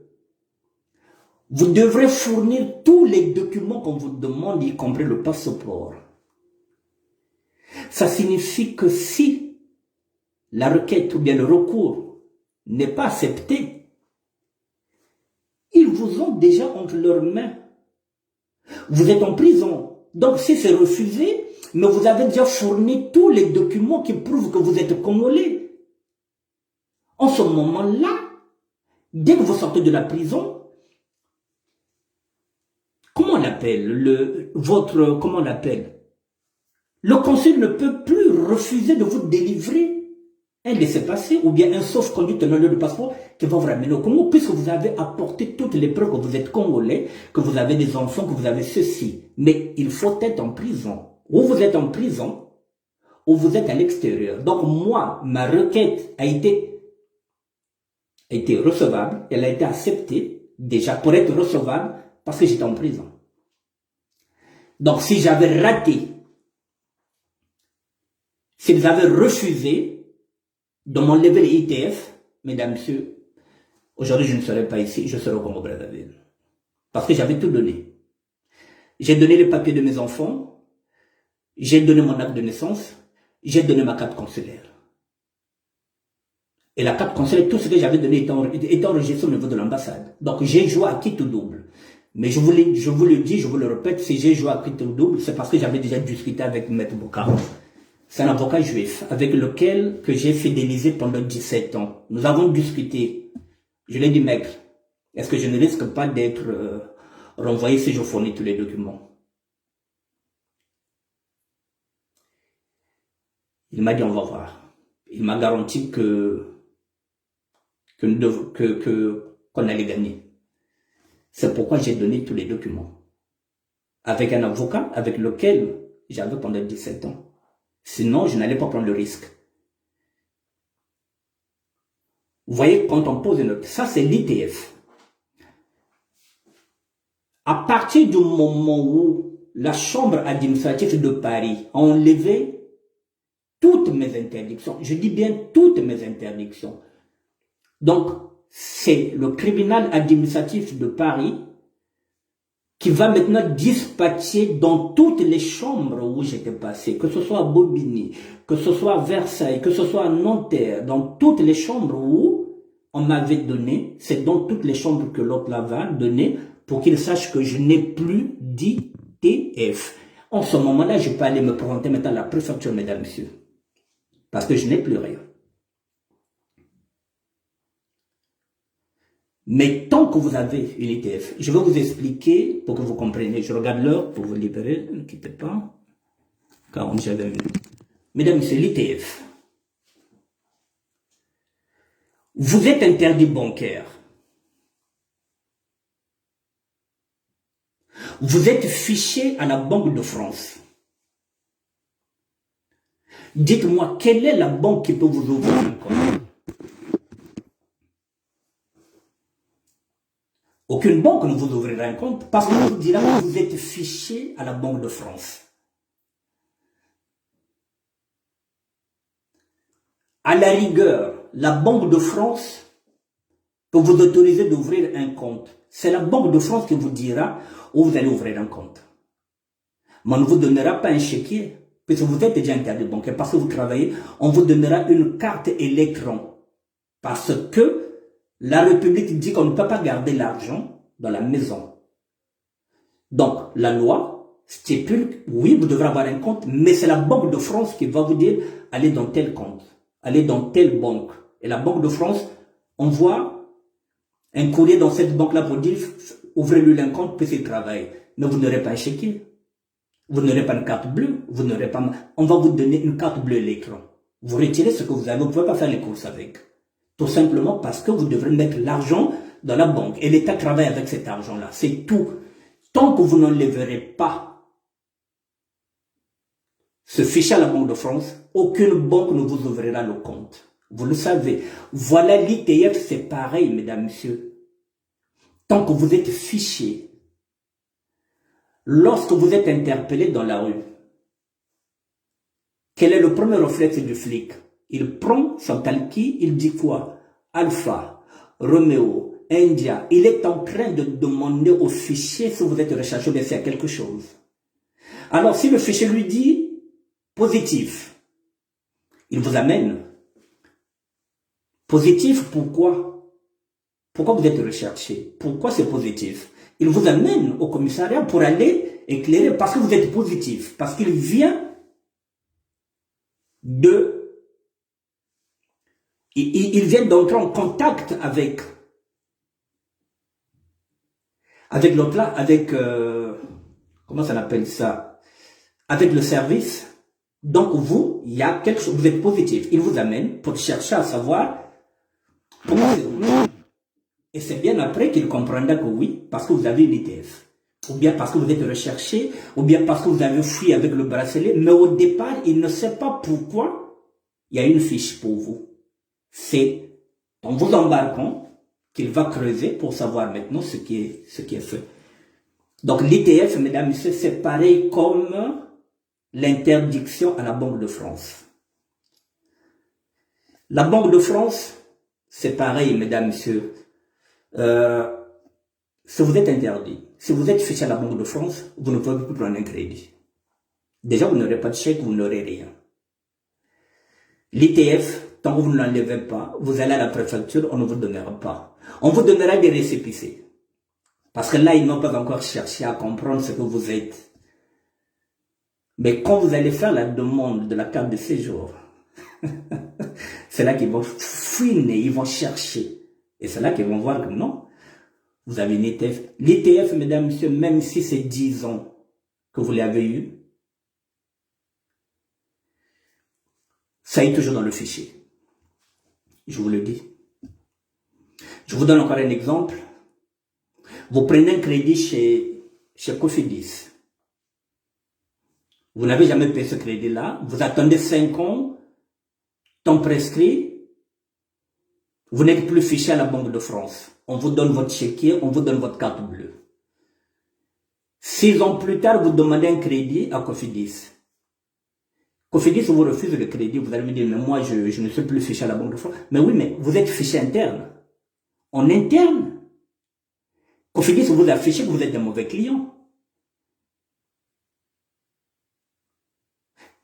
vous devrez fournir tous les documents qu'on vous demande, y compris le passeport. Ça signifie que si la requête ou bien le recours n'est pas accepté, ils vous ont déjà entre leurs mains. Vous êtes en prison. Donc si c'est refusé, mais vous avez déjà fourni tous les documents qui prouvent que vous êtes congolais. En ce moment-là, dès que vous sortez de la prison, comment on l'appelle, comment on l'appelle? Le consul ne peut plus refuser de vous délivrer un laissez-passer ou bien un sauf-conduit tenant lieu de passeport qui va vous ramener au Congo, puisque vous avez apporté toutes les preuves que vous êtes congolais, que vous avez des enfants, que vous avez ceci. Mais il faut être en prison. Ou vous êtes en prison, ou vous êtes à l'extérieur. Donc moi, ma requête a été recevable, elle a été acceptée déjà pour être recevable parce que j'étais en prison. Donc si j'avais raté, s'ils avaient refusé de m'enlever les ITF, mesdames, messieurs, aujourd'hui je ne serais pas ici, je serais au Congo-Brazzaville. Parce que j'avais tout donné. J'ai donné les papiers de mes enfants, j'ai donné mon acte de naissance, j'ai donné ma carte consulaire. Et la carte consulaire, tout ce que j'avais donné était enregistré au niveau de l'ambassade. Donc j'ai joué à quitte double. Mais je vous le dis, je vous le répète, si j'ai joué à quitte double, c'est parce que j'avais déjà discuté avec Maître Bokar. C'est un avocat juif avec lequel que j'ai fidélisé pendant 17 ans. Nous avons discuté. Je lui ai dit, mec, est-ce que je ne risque pas d'être renvoyé si je fournis tous les documents? Il m'a dit, on va voir. Il m'a garanti qu'on allait gagner. C'est pourquoi j'ai donné tous les documents. Avec un avocat avec lequel j'avais pendant 17 ans. Sinon, je n'allais pas prendre le risque. Vous voyez, quand on pose une... Ça, c'est l'ITF. À partir du moment où la Chambre administrative de Paris a enlevé toutes mes interdictions, je dis bien toutes mes interdictions. Donc, c'est le tribunal administratif de Paris qui va maintenant dispatcher dans toutes les chambres où j'étais passé, que ce soit à Bobigny, que ce soit à Versailles, que ce soit à Nanterre, dans toutes les chambres où on m'avait donné, c'est dans toutes les chambres que l'autre là va donner pour qu'il sache que je n'ai plus d'ITF. En ce moment-là, je peux aller me présenter maintenant à la préfecture, mesdames, messieurs, parce que je n'ai plus rien. Mais tant que vous avez une ITF, je vais vous expliquer pour que vous compreniez. Je regarde l'heure pour vous libérer, ne quittez pas. 40 minutes. Mesdames, messieurs, l'ITF. Vous êtes interdit bancaire. Vous êtes fiché à la Banque de France. Dites-moi, quelle est la banque qui peut vous ouvrir un compte? Aucune banque ne vous ouvrira un compte parce qu'on vous dira que vous êtes fiché à la Banque de France. À la rigueur, la Banque de France peut vous autoriser d'ouvrir un compte. C'est la Banque de France qui vous dira où vous allez ouvrir un compte. Mais on ne vous donnera pas un chéquier, puisque vous êtes déjà interdit bancaire, parce que vous travaillez, on vous donnera une carte électron. Parce que la République dit qu'on ne peut pas garder l'argent dans la maison. Donc, la loi stipule, oui, vous devrez avoir un compte, mais c'est la Banque de France qui va vous dire, allez dans tel compte, allez dans telle banque. Et la Banque de France envoie un courrier dans cette banque-là pour dire, ouvrez-lui un compte, puisqu'il travaille. Mais vous n'aurez pas un chéquier. Vous n'aurez pas une carte bleue. Vous n'aurez pas... On va vous donner une carte bleue électron. Vous retirez ce que vous avez. Vous ne pouvez pas faire les courses avec. Tout simplement parce que vous devrez mettre l'argent dans la banque. Et l'État travaille avec cet argent-là. C'est tout. Tant que vous n'enlèverez pas ce fichier à la Banque de France, aucune banque ne vous ouvrira le compte. Vous le savez. Voilà l'ITF, c'est pareil, mesdames, messieurs. Tant que vous êtes fiché, lorsque vous êtes interpellé dans la rue, quel est le premier réflexe du flic? Il prend son talkie, il dit quoi? Alpha, Roméo, India. Il est en train de demander au fichier si vous êtes recherché ou bien s'il y a quelque chose. Alors, si le fichier lui dit positif, il vous amène. Positif, pourquoi? Pourquoi vous êtes recherché? Pourquoi c'est positif? Il vous amène au commissariat pour aller éclairer parce que vous êtes positif. Parce qu'il vient il vient d'entrer en contact avec l'autre là, avec, comment ça s'appelle ça? Avec le service. Donc vous, il y a quelque chose, vous êtes positif. Il vous amène pour chercher à savoir pourquoi c'est vous. Et c'est bien après qu'il comprendra que oui, parce que vous avez une ITF. Ou bien parce que vous êtes recherché, ou bien parce que vous avez fui avec le bracelet. Mais au départ, il ne sait pas pourquoi il y a une fiche pour vous. C'est en vous embarquant qu'il va creuser pour savoir maintenant ce qui est fait. Donc l'ITF, mesdames et messieurs, c'est pareil comme l'interdiction à la Banque de France. La Banque de France, c'est pareil, mesdames et messieurs. Si vous êtes interdit, si vous êtes fiché à la Banque de France, vous ne pouvez plus prendre un crédit. Déjà, vous n'aurez pas de chèque, vous n'aurez rien. L'ITF, tant que vous ne l'enlevez pas, vous allez à la préfecture, on ne vous donnera pas. On vous donnera des récépissés. Parce que là, ils n'ont pas encore cherché à comprendre ce que vous êtes. Mais quand vous allez faire la demande de la carte de séjour, c'est là qu'ils vont fouiner, ils vont chercher. Et c'est là qu'ils vont voir que non, vous avez une ETF. L'ETF, mesdames, messieurs, même si c'est 10 ans que vous l'avez eu, ça est toujours dans le fichier. Je vous le dis. Je vous donne encore un exemple. Vous prenez un crédit chez Cofidis. Vous n'avez jamais payé ce crédit-là. Vous attendez 5 ans, temps prescrit. Vous n'êtes plus fiché à la Banque de France. On vous donne votre chéquier, on vous donne votre carte bleue. 6 ans plus tard, vous demandez un crédit à Cofidis. Cofidis vous refuse le crédit. Vous allez me dire, mais moi, je ne suis plus fiché à la Banque de France. Mais oui, mais vous êtes fiché interne. En interne. Cofidis vous affiche que vous êtes un mauvais client.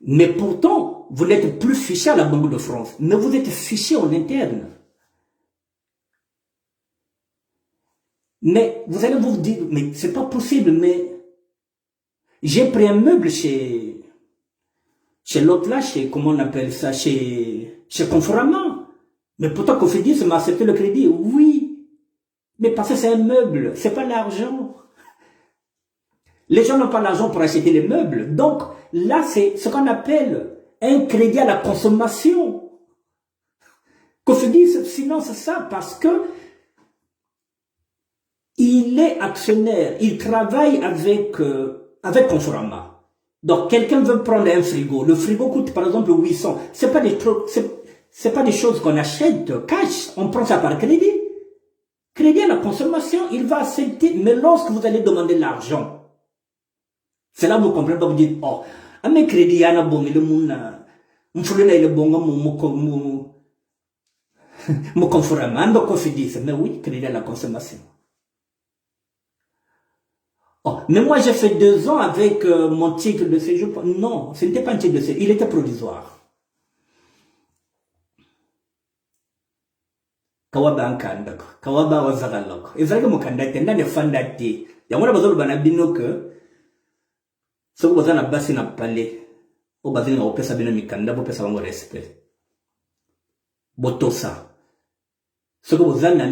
Mais pourtant, vous n'êtes plus fiché à la Banque de France. Mais vous êtes fiché en interne. Mais vous allez vous dire, mais c'est pas possible, mais j'ai pris un meuble chez l'autre là, comment on appelle ça, chez Conforama. Mais pourtant Cofidis m'a accepté le crédit. Oui, mais parce que c'est un meuble, c'est pas l'argent. Les gens n'ont pas l'argent pour acheter les meubles. Donc là, c'est ce qu'on appelle un crédit à la consommation. Cofidis finance ça parce que il est actionnaire, il travaille avec Conforama. Donc, quelqu'un veut prendre un frigo. Le frigo coûte, par exemple, 800. C'est pas des choses qu'on achète cash. On prend ça par crédit. Crédit à la consommation, il va accepter. Mais lorsque vous allez demander l'argent, c'est là que vous comprenez pas, vous dites, oh, à mes crédits, il y a un bon, il est bon, mon Conforama, mais oui, crédit à la consommation. Oh, mais moi, j'ai fait 2 ans avec mon titre de séjour. Non, ce n'était pas un titre de séjour, il était provisoire. Kawaba ankanda, kawaba wazagalok. Ezalika mukandate, ndane fandate. Yamona bazolo banabino que, so bazana basi na pale, o bazina opesa bino mikanda, opesa bango respect. Botosa. So bazana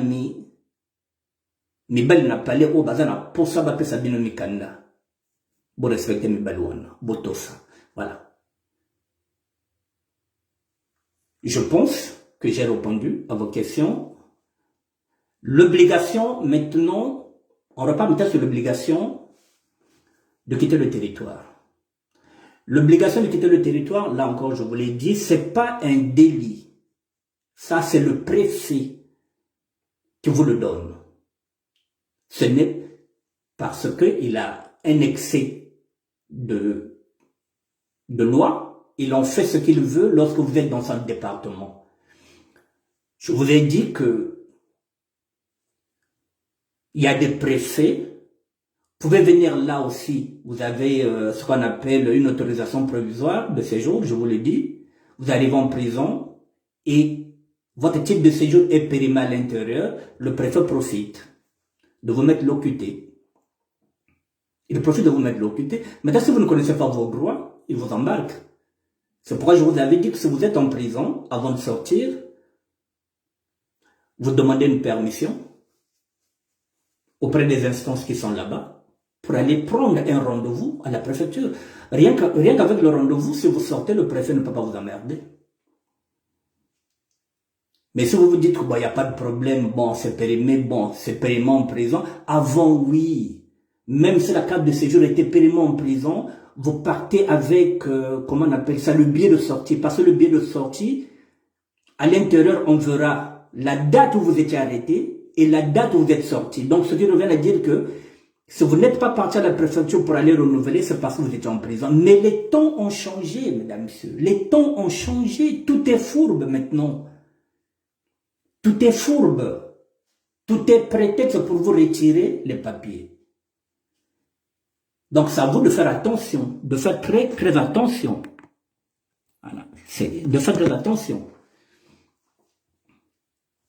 mibali na pale o bazana posa ba pesa bino mikanda. Bo respecter mibali wana, botosa. Voilà. Je pense que j'ai répondu à vos questions. L'obligation maintenant, on repart maintenant sur l'obligation de quitter le territoire. L'obligation de quitter le territoire, là encore je vous l'ai dit, c'est pas un délit. Ça c'est le préfet qui vous le donne. Ce n'est parce qu'il a un excès de loi. Il en fait ce qu'il veut lorsque vous êtes dans un département. Je vous ai dit que il y a des préfets. Vous pouvez venir là aussi. Vous avez ce qu'on appelle une autorisation provisoire de séjour, je vous l'ai dit. Vous arrivez en prison et votre type de séjour est périmé à l'intérieur. Le préfet profite de vous mettre l'OQT. Il profite de vous mettre l'OQT. Maintenant, si vous ne connaissez pas vos droits, il vous embarque. C'est pourquoi je vous avais dit que si vous êtes en prison, avant de sortir, vous demandez une permission auprès des instances qui sont là-bas pour aller prendre un rendez-vous à la préfecture. Rien qu'avec le rendez-vous, si vous sortez, le préfet ne peut pas vous emmerder. Mais si vous vous dites qu'il n'y a pas de problème, bon, c'est périmé en prison, avant, oui. Même si la carte de séjour était périmée en prison, vous partez avec, comment on appelle ça, le billet de sortie. Parce que le billet de sortie, à l'intérieur, on verra la date où vous étiez arrêté et la date où vous êtes sorti. Donc, ce qui revient à dire que si vous n'êtes pas parti à la préfecture pour aller renouveler, c'est parce que vous étiez en prison. Mais les temps ont changé, mesdames, messieurs. Les temps ont changé. Tout est fourbe maintenant. Tout est fourbe. Tout est prétexte pour vous retirer les papiers. Donc, c'est à vous de faire attention, de faire très, très attention. Voilà. De faire très attention.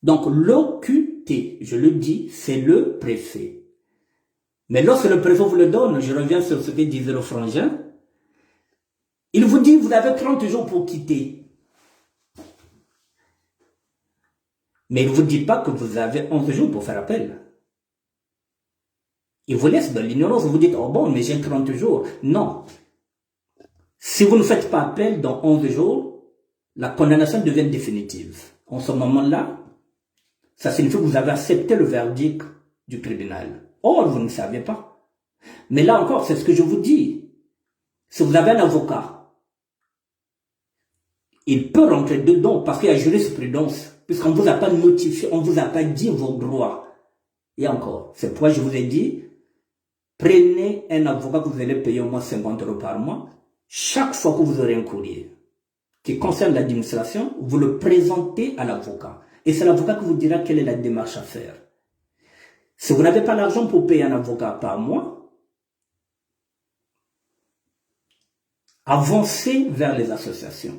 Donc, l'OQT, je le dis, c'est le préfet. Mais lorsque le préfet vous le donne, je reviens sur ce que disait le frangin, il vous dit, vous avez 30 jours pour quitter. Mais il ne vous dit pas que vous avez 11 jours pour faire appel. Il vous laisse dans l'ignorance, vous dites, oh bon, mais j'ai 30 jours. Non. Si vous ne faites pas appel dans 11 jours, la condamnation devient définitive. En ce moment-là, ça signifie que vous avez accepté le verdict du tribunal. Or, vous ne savez pas. Mais là encore, c'est ce que je vous dis. Si vous avez un avocat, il peut rentrer dedans parce qu'il y a jurisprudence, puisqu'on ne vous a pas notifié, on ne vous a pas dit vos droits. Et encore, c'est pourquoi je vous ai dit, prenez un avocat que vous allez payer au moins 50 € par mois. Chaque fois que vous aurez un courrier qui concerne l'administration, vous le présentez à l'avocat. Et c'est l'avocat qui vous dira quelle est la démarche à faire. Si vous n'avez pas l'argent pour payer un avocat par mois, avancez vers les associations.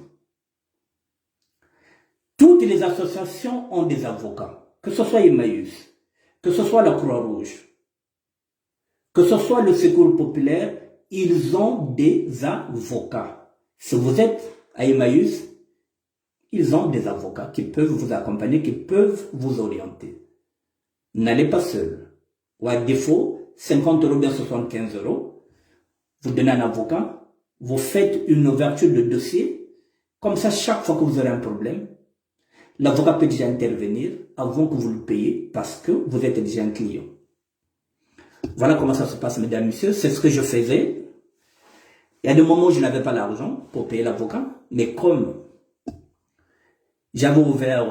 Toutes les associations ont des avocats, que ce soit Emmaüs, que ce soit la Croix-Rouge, que ce soit le Secours populaire, ils ont des avocats. Si vous êtes à Emmaüs, ils ont des avocats qui peuvent vous accompagner, qui peuvent vous orienter. N'allez pas seul. Ou à défaut, 50 € bien 75 €, vous donnez un avocat, vous faites une ouverture de dossier, comme ça chaque fois que vous aurez un problème, l'avocat peut déjà intervenir avant que vous le payiez parce que vous êtes déjà un client. Voilà comment ça se passe, mesdames et messieurs. C'est ce que je faisais. Il y a des moments où je n'avais pas l'argent pour payer l'avocat, mais comme j'avais ouvert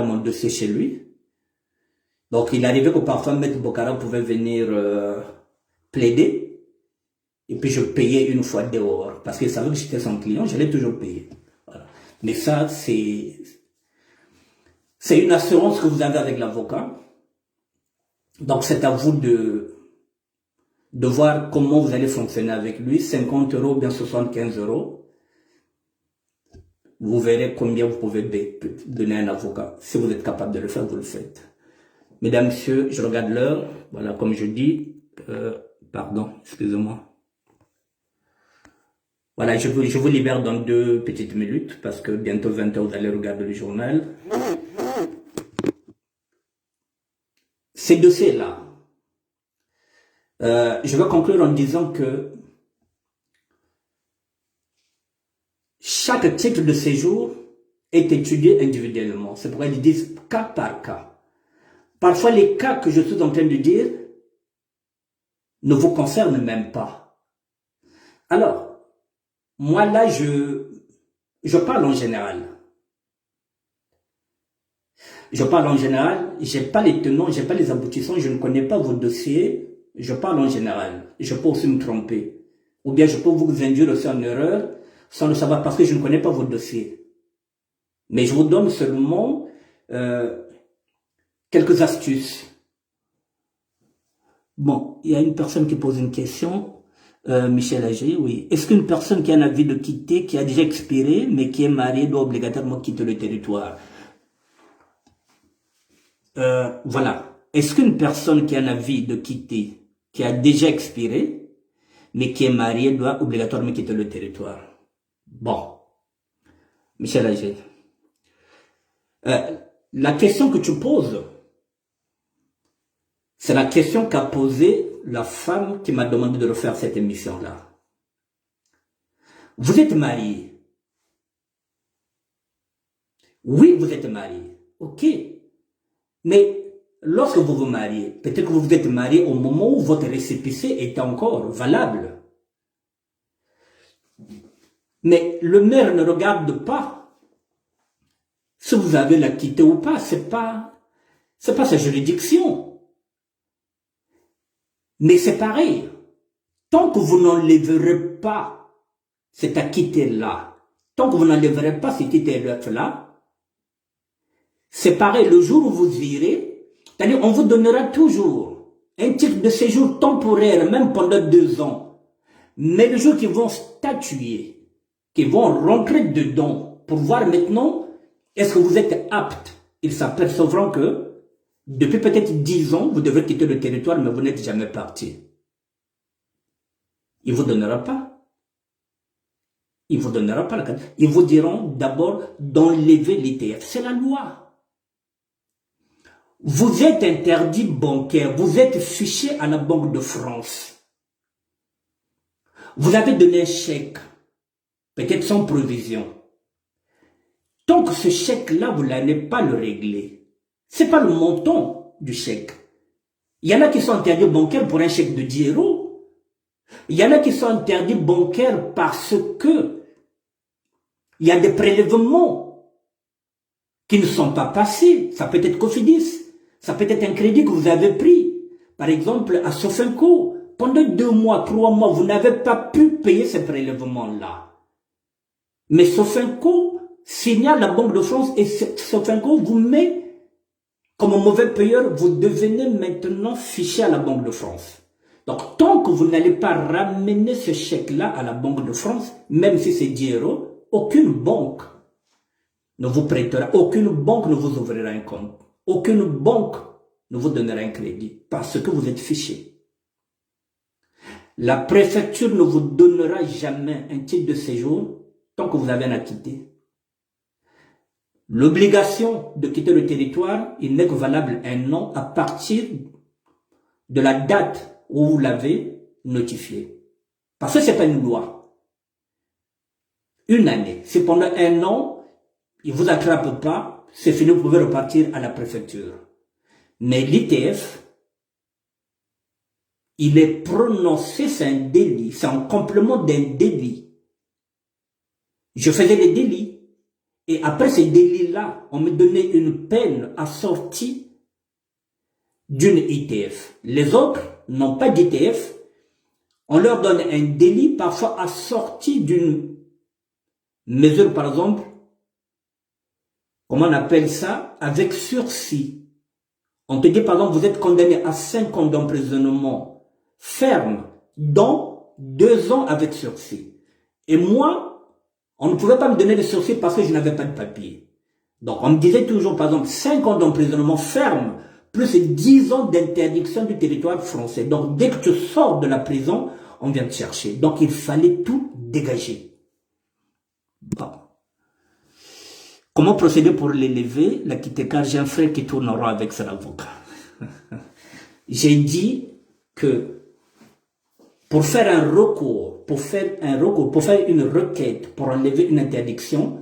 mon dossier chez lui, donc il arrivait que parfois Maître Bokara pouvait venir plaider, et puis je payais une fois dehors, parce qu'il savait que j'étais son client, je l'ai toujours payé. Voilà. Mais ça, c'est une assurance que vous avez avec l'avocat. Donc c'est à vous de voir comment vous allez fonctionner avec lui. 50 € bien 75 €. Vous verrez combien vous pouvez donner à un avocat. Si vous êtes capable de le faire, vous le faites. Mesdames, messieurs, je regarde l'heure. Voilà, comme je dis. Pardon, excusez-moi. Voilà, je vous libère dans 2 petites minutes parce que bientôt 20 h, vous allez regarder le journal. Ces dossiers-là, je vais conclure en disant que chaque titre de séjour est étudié individuellement. C'est pourquoi ils disent cas par cas. Parfois, les cas que je suis en train de dire ne vous concernent même pas. Alors, moi là, je parle en général. Je parle en général, je n'ai pas les tenants, je n'ai pas les aboutissants, je ne connais pas vos dossiers, je parle en général. Je peux aussi me tromper. Ou bien je peux vous induire aussi en erreur sans le savoir parce que je ne connais pas vos dossiers. Mais je vous donne seulement quelques astuces. Bon, il y a une personne qui pose une question. Michel Agé, oui. Est-ce qu'une personne qui a un avis de quitter, qui a déjà expiré, mais qui est mariée, doit obligatoirement quitter le territoire? Voilà. Est-ce qu'une personne qui a un avis de quitter, qui a déjà expiré, mais qui est mariée, doit obligatoirement quitter le territoire? Bon. Michel Agé. La question que tu poses, c'est la question qu'a posée la femme qui m'a demandé de refaire cette émission-là. Vous êtes marié. Oui, vous êtes marié. Ok. Mais lorsque vous vous mariez, peut-être que vous vous êtes marié au moment où votre récépissé était encore valable. Mais le maire ne regarde pas si vous avez la quitté ou pas. C'est pas sa juridiction. Mais c'est pareil. Tant que vous n'enlèverez pas cet acquitté-là, tant que vous n'enlèverez pas cet titre-là, c'est pareil. Le jour où vous irez, c'est-à-dire on vous donnera toujours un titre de séjour temporaire, même pendant 2 ans. Mais le jour qu'ils vont statuer, qu'ils vont rentrer dedans pour voir maintenant, est-ce que vous êtes apte, ils s'apercevront que Depuis peut-être 10 ans, vous devez quitter le territoire, mais vous n'êtes jamais parti. Il ne vous donnera pas. Il ne vous donnera pas la carte. Ils vous diront d'abord d'enlever l'ITF. C'est la loi. Vous êtes interdit bancaire. Vous êtes fiché à la Banque de France. Vous avez donné un chèque, peut-être sans provision. Tant que ce chèque-là, vous n'allez pas le régler. Ce n'est pas le montant du chèque. Il y en a qui sont interdits bancaires pour un chèque de 10 €. Il y en a qui sont interdits bancaires parce que il y a des prélèvements qui ne sont pas passés. Ça peut être Cofidis, ça peut être un crédit que vous avez pris. Par exemple, à Sofinco, pendant 2 mois, 3 mois, vous n'avez pas pu payer ces prélèvements-là. Mais Sofinco signale la Banque de France et Sofinco vous met comme un mauvais payeur. Vous devenez maintenant fiché à la Banque de France. Donc, tant que vous n'allez pas ramener ce chèque-là à la Banque de France, même si c'est 10 €, aucune banque ne vous prêtera, aucune banque ne vous ouvrira un compte, aucune banque ne vous donnera un crédit parce que vous êtes fiché. La préfecture ne vous donnera jamais un titre de séjour tant que vous avez un à quitter. L'obligation de quitter le territoire, il n'est que valable 1 an à partir de la date où vous l'avez notifié. Parce que ce n'est pas une loi. 1 année. Si pendant 1 an, il ne vous attrape pas, c'est fini, vous pouvez repartir à la préfecture. Mais l'ITF, il est prononcé, c'est un délit, c'est un complément d'un délit. Je faisais des délits. Et après ces délits-là, on me donnait une peine assortie d'une ITF. Les autres n'ont pas d'ITF. On leur donne un délit parfois assorti d'une mesure, par exemple, comment on appelle ça, avec sursis. On te dit, par exemple, vous êtes condamné à 5 ans d'emprisonnement ferme, dont 2 ans avec sursis. Et moi, on ne pouvait pas me donner de sursis parce que je n'avais pas de papier. Donc, on me disait toujours, par exemple, 5 ans d'emprisonnement ferme, plus 10 ans d'interdiction du territoire français. Donc, dès que tu sors de la prison, on vient te chercher. Donc, il fallait tout dégager. Bon. Comment procéder pour l'élever, la quitter, car j'ai un frère qui tourne en rond avec son avocat. J'ai dit que pour faire un recours, pour faire une requête, pour enlever une interdiction,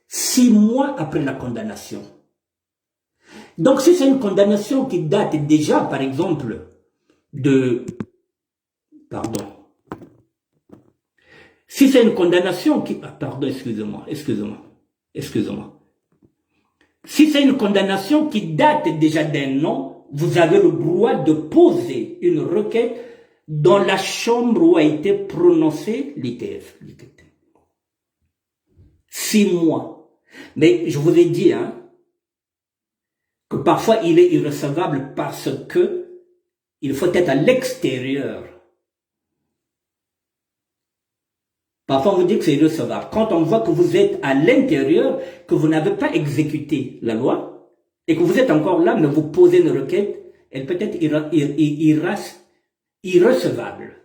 6 mois après la condamnation. Donc si c'est une condamnation qui date déjà, par exemple, si c'est une condamnation qui... excusez-moi. Si c'est une condamnation qui date déjà d'1 an, vous avez le droit de poser une requête dans la chambre où a été prononcé l'ITF. 6 mois. Mais je vous ai dit que parfois il est irrecevable parce que il faut être à l'extérieur. Parfois, on vous dit que c'est irrecevable. Quand on voit que vous êtes à l'intérieur, que vous n'avez pas exécuté la loi, et que vous êtes encore là, mais vous posez une requête, elle peut être irrecevable.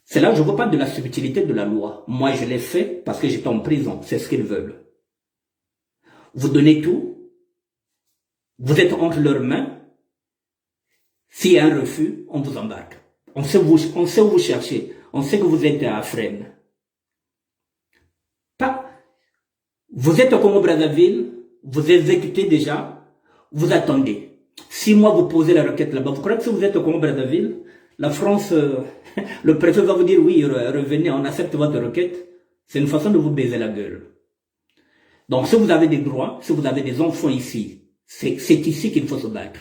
C'est là où je vous parle de la subtilité de la loi. Moi, je l'ai fait parce que j'étais en prison. C'est ce qu'ils veulent. Vous donnez tout. Vous êtes entre leurs mains. S'il y a un refus, on vous embarque. On sait où vous cherchez. On sait que vous êtes à Fresnes. Vous êtes au Congo-Brazzaville, vous exécutez déjà, vous attendez. 6 mois, vous posez la requête là-bas. Vous croyez que si vous êtes au Congo-Brazzaville, la France, le préfet va vous dire oui, revenez, on accepte votre requête. C'est une façon de vous baiser la gueule. Donc, si vous avez des droits, si vous avez des enfants ici, c'est ici qu'il faut se battre.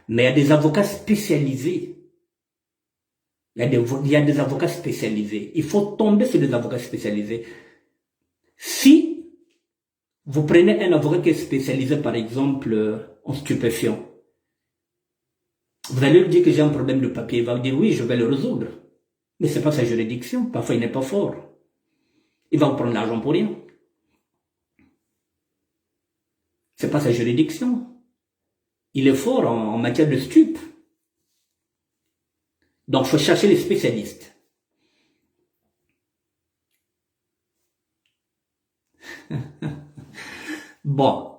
Mais il y a des avocats spécialisés. Il y a des avocats spécialisés. Il faut tomber sur des avocats spécialisés. Si vous prenez un avocat qui est spécialisé, par exemple, en stupéfiants, vous allez lui dire que j'ai un problème de papier. Il va vous dire oui, je vais le résoudre. Mais ce n'est pas sa juridiction. Parfois, il n'est pas fort. Il va vous prendre l'argent pour rien. C'est pas sa juridiction. Il est fort en matière de stup. Donc, il faut chercher les spécialistes. Bon,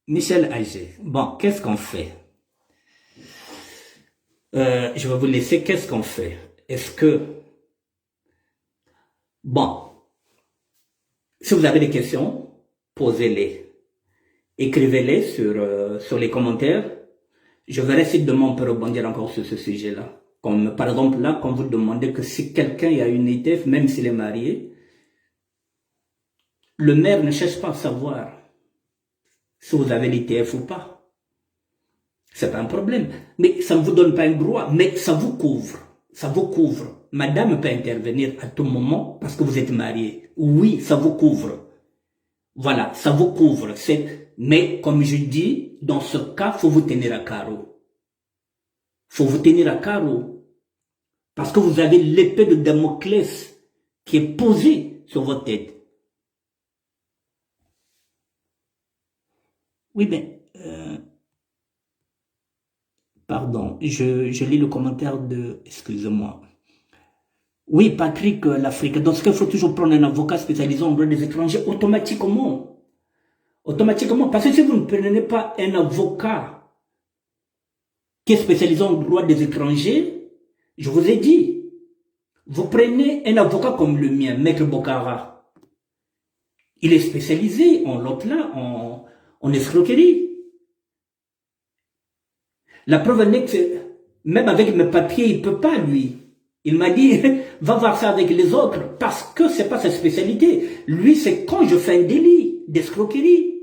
Michel Agé. Bon, qu'est-ce qu'on fait? Je vais vous laisser. Qu'est-ce qu'on fait? Est-ce que... Bon, si vous avez des questions, posez-les. Écrivez-les sur les commentaires. Je verrai si demain on peut rebondir encore sur ce sujet-là. Comme par exemple là, quand vous demandez que si quelqu'un a une ITF, même s'il est marié, le maire ne cherche pas à savoir si vous avez l'ITF ou pas. C'est pas un problème. Mais ça ne vous donne pas un droit, mais ça vous couvre. Ça vous couvre. Madame peut intervenir à tout moment parce que vous êtes marié. Oui, ça vous couvre. Voilà, ça vous couvre. Mais comme je dis, dans ce cas, faut vous tenir à carreau. Faut vous tenir à carreau. Parce que vous avez l'épée de Damoclès qui est posée sur votre tête. Oui, mais... pardon, je lis le commentaire de... Excusez-moi. Oui, Patrick, l'Afrique. Dans ce cas, il faut toujours prendre un avocat spécialisé en droit des étrangers automatiquement. Automatiquement. Parce que si vous ne prenez pas un avocat qui est spécialisé en droit des étrangers, je vous ai dit, vous prenez un avocat comme le mien, Maître Bokara. Il est spécialisé en l'autre là, en escroquerie. La preuve est que même avec mes papiers, il ne peut pas, lui. Il m'a dit, va voir ça avec les autres, parce que c'est pas sa spécialité. Lui, c'est quand je fais un délit d'escroquerie.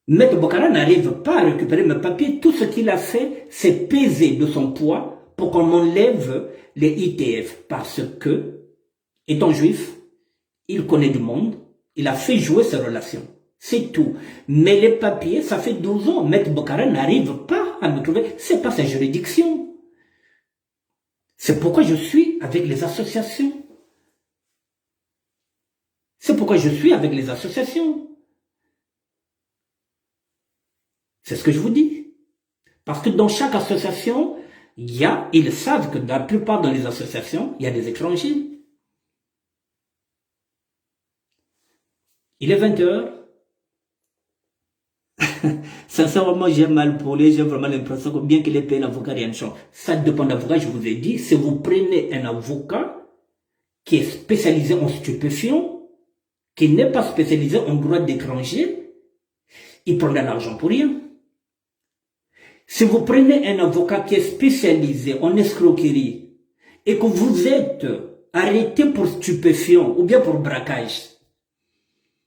Maître Bokara n'arrive pas à récupérer mes papiers. Tout ce qu'il a fait, c'est peser de son poids pour qu'on enlève les ITF. Parce que, étant juif, il connaît du monde, il a fait jouer ses relations. C'est tout. Mais les papiers, ça fait 12 ans. Maître Bokara n'arrive pas à me trouver. C'est pas sa juridiction. C'est pourquoi je suis avec les associations. C'est pourquoi je suis avec les associations. C'est ce que je vous dis. Parce que dans chaque association, ils savent que dans la plupart dans les associations, il y a des étrangers. Il est 20 h. Sincèrement, j'ai mal pour lui, j'ai vraiment l'impression que bien qu'il ait payé l'avocat, rien ne change. Ça dépend de l'avocat, je vous ai dit. Si vous prenez un avocat qui est spécialisé en stupéfiants, qui n'est pas spécialisé en droit d'étranger, il prend de l'argent pour rien. Si vous prenez un avocat qui est spécialisé en escroquerie et que vous êtes arrêté pour stupéfiants ou bien pour braquage,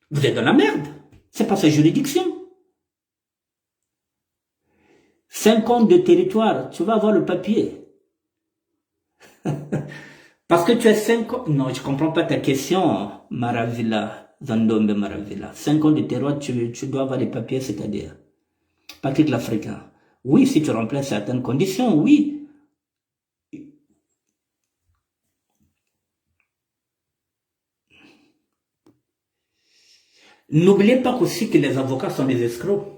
vous êtes dans la merde. C'est pas sa juridiction. 5 ans de territoire, tu vas avoir le papier. Parce que tu as 5 ans... Non, je comprends pas ta question, Maravilla, Zandombe Maravilla. 5 ans de territoire, tu dois avoir les papiers, c'est-à-dire Patrick l'Africain. Oui, si tu remplis certaines conditions, oui. N'oubliez pas aussi que les avocats sont des escrocs.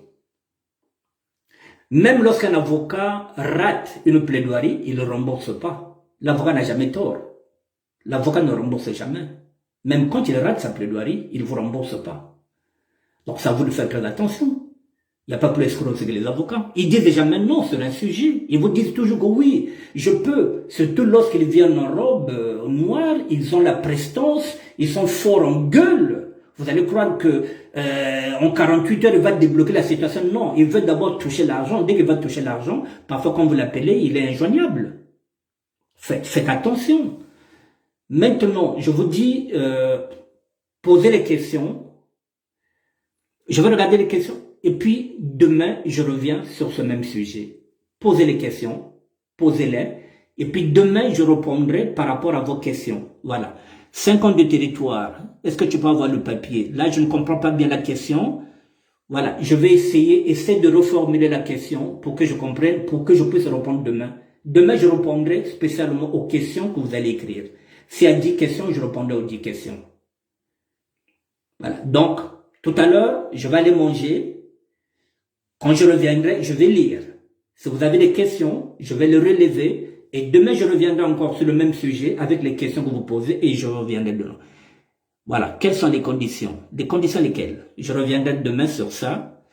Même lorsqu'un avocat rate une plaidoirie, il ne rembourse pas. L'avocat n'a jamais tort. L'avocat ne rembourse jamais. Même quand il rate sa plaidoirie, il ne vous rembourse pas. Donc, ça à vous de faire très attention. Il n'y a pas plus escrocs que les avocats. Ils disent déjà maintenant sur un sujet. Ils vous disent toujours que oui, je peux. Surtout lorsqu'ils viennent en robe noire, ils ont la prestance, ils sont forts en gueule. Vous allez croire que en 48 heures, il va débloquer la situation. Non, il veut d'abord toucher l'argent. Dès qu'il va toucher l'argent, parfois quand vous l'appelez, il est injoignable. Faites attention. Maintenant, je vous dis, posez les questions. Je vais regarder les questions. Et puis, demain, je reviens sur ce même sujet. Posez les questions. Posez-les. Et puis, demain, je répondrai par rapport à vos questions. Voilà. 5 ans de territoire. Est-ce que tu peux avoir le papier? Là, je ne comprends pas bien la question. Voilà. Je vais essayer de reformuler la question pour que je comprenne, pour que je puisse répondre demain. Demain, je répondrai spécialement aux questions que vous allez écrire. S'il y a 10 questions, je répondrai aux 10 questions. Voilà. Donc, Tout à l'heure, je vais aller manger. Quand je reviendrai, je vais lire. Si vous avez des questions, je vais les relever. Et demain, je reviendrai encore sur le même sujet avec les questions que vous posez et je reviendrai demain. Voilà. Quelles sont les conditions? Des conditions lesquelles? Je reviendrai demain sur ça.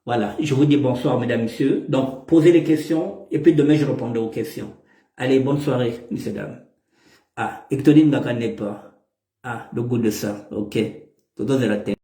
Voilà. Je vous dis bonsoir, mesdames, messieurs. Donc, posez les questions et puis demain, je répondrai aux questions. Allez, bonne soirée, messieurs, dames. Ah, Ectodine Gaka n'est pas. Ah, le goût de ça. Ok. Tout le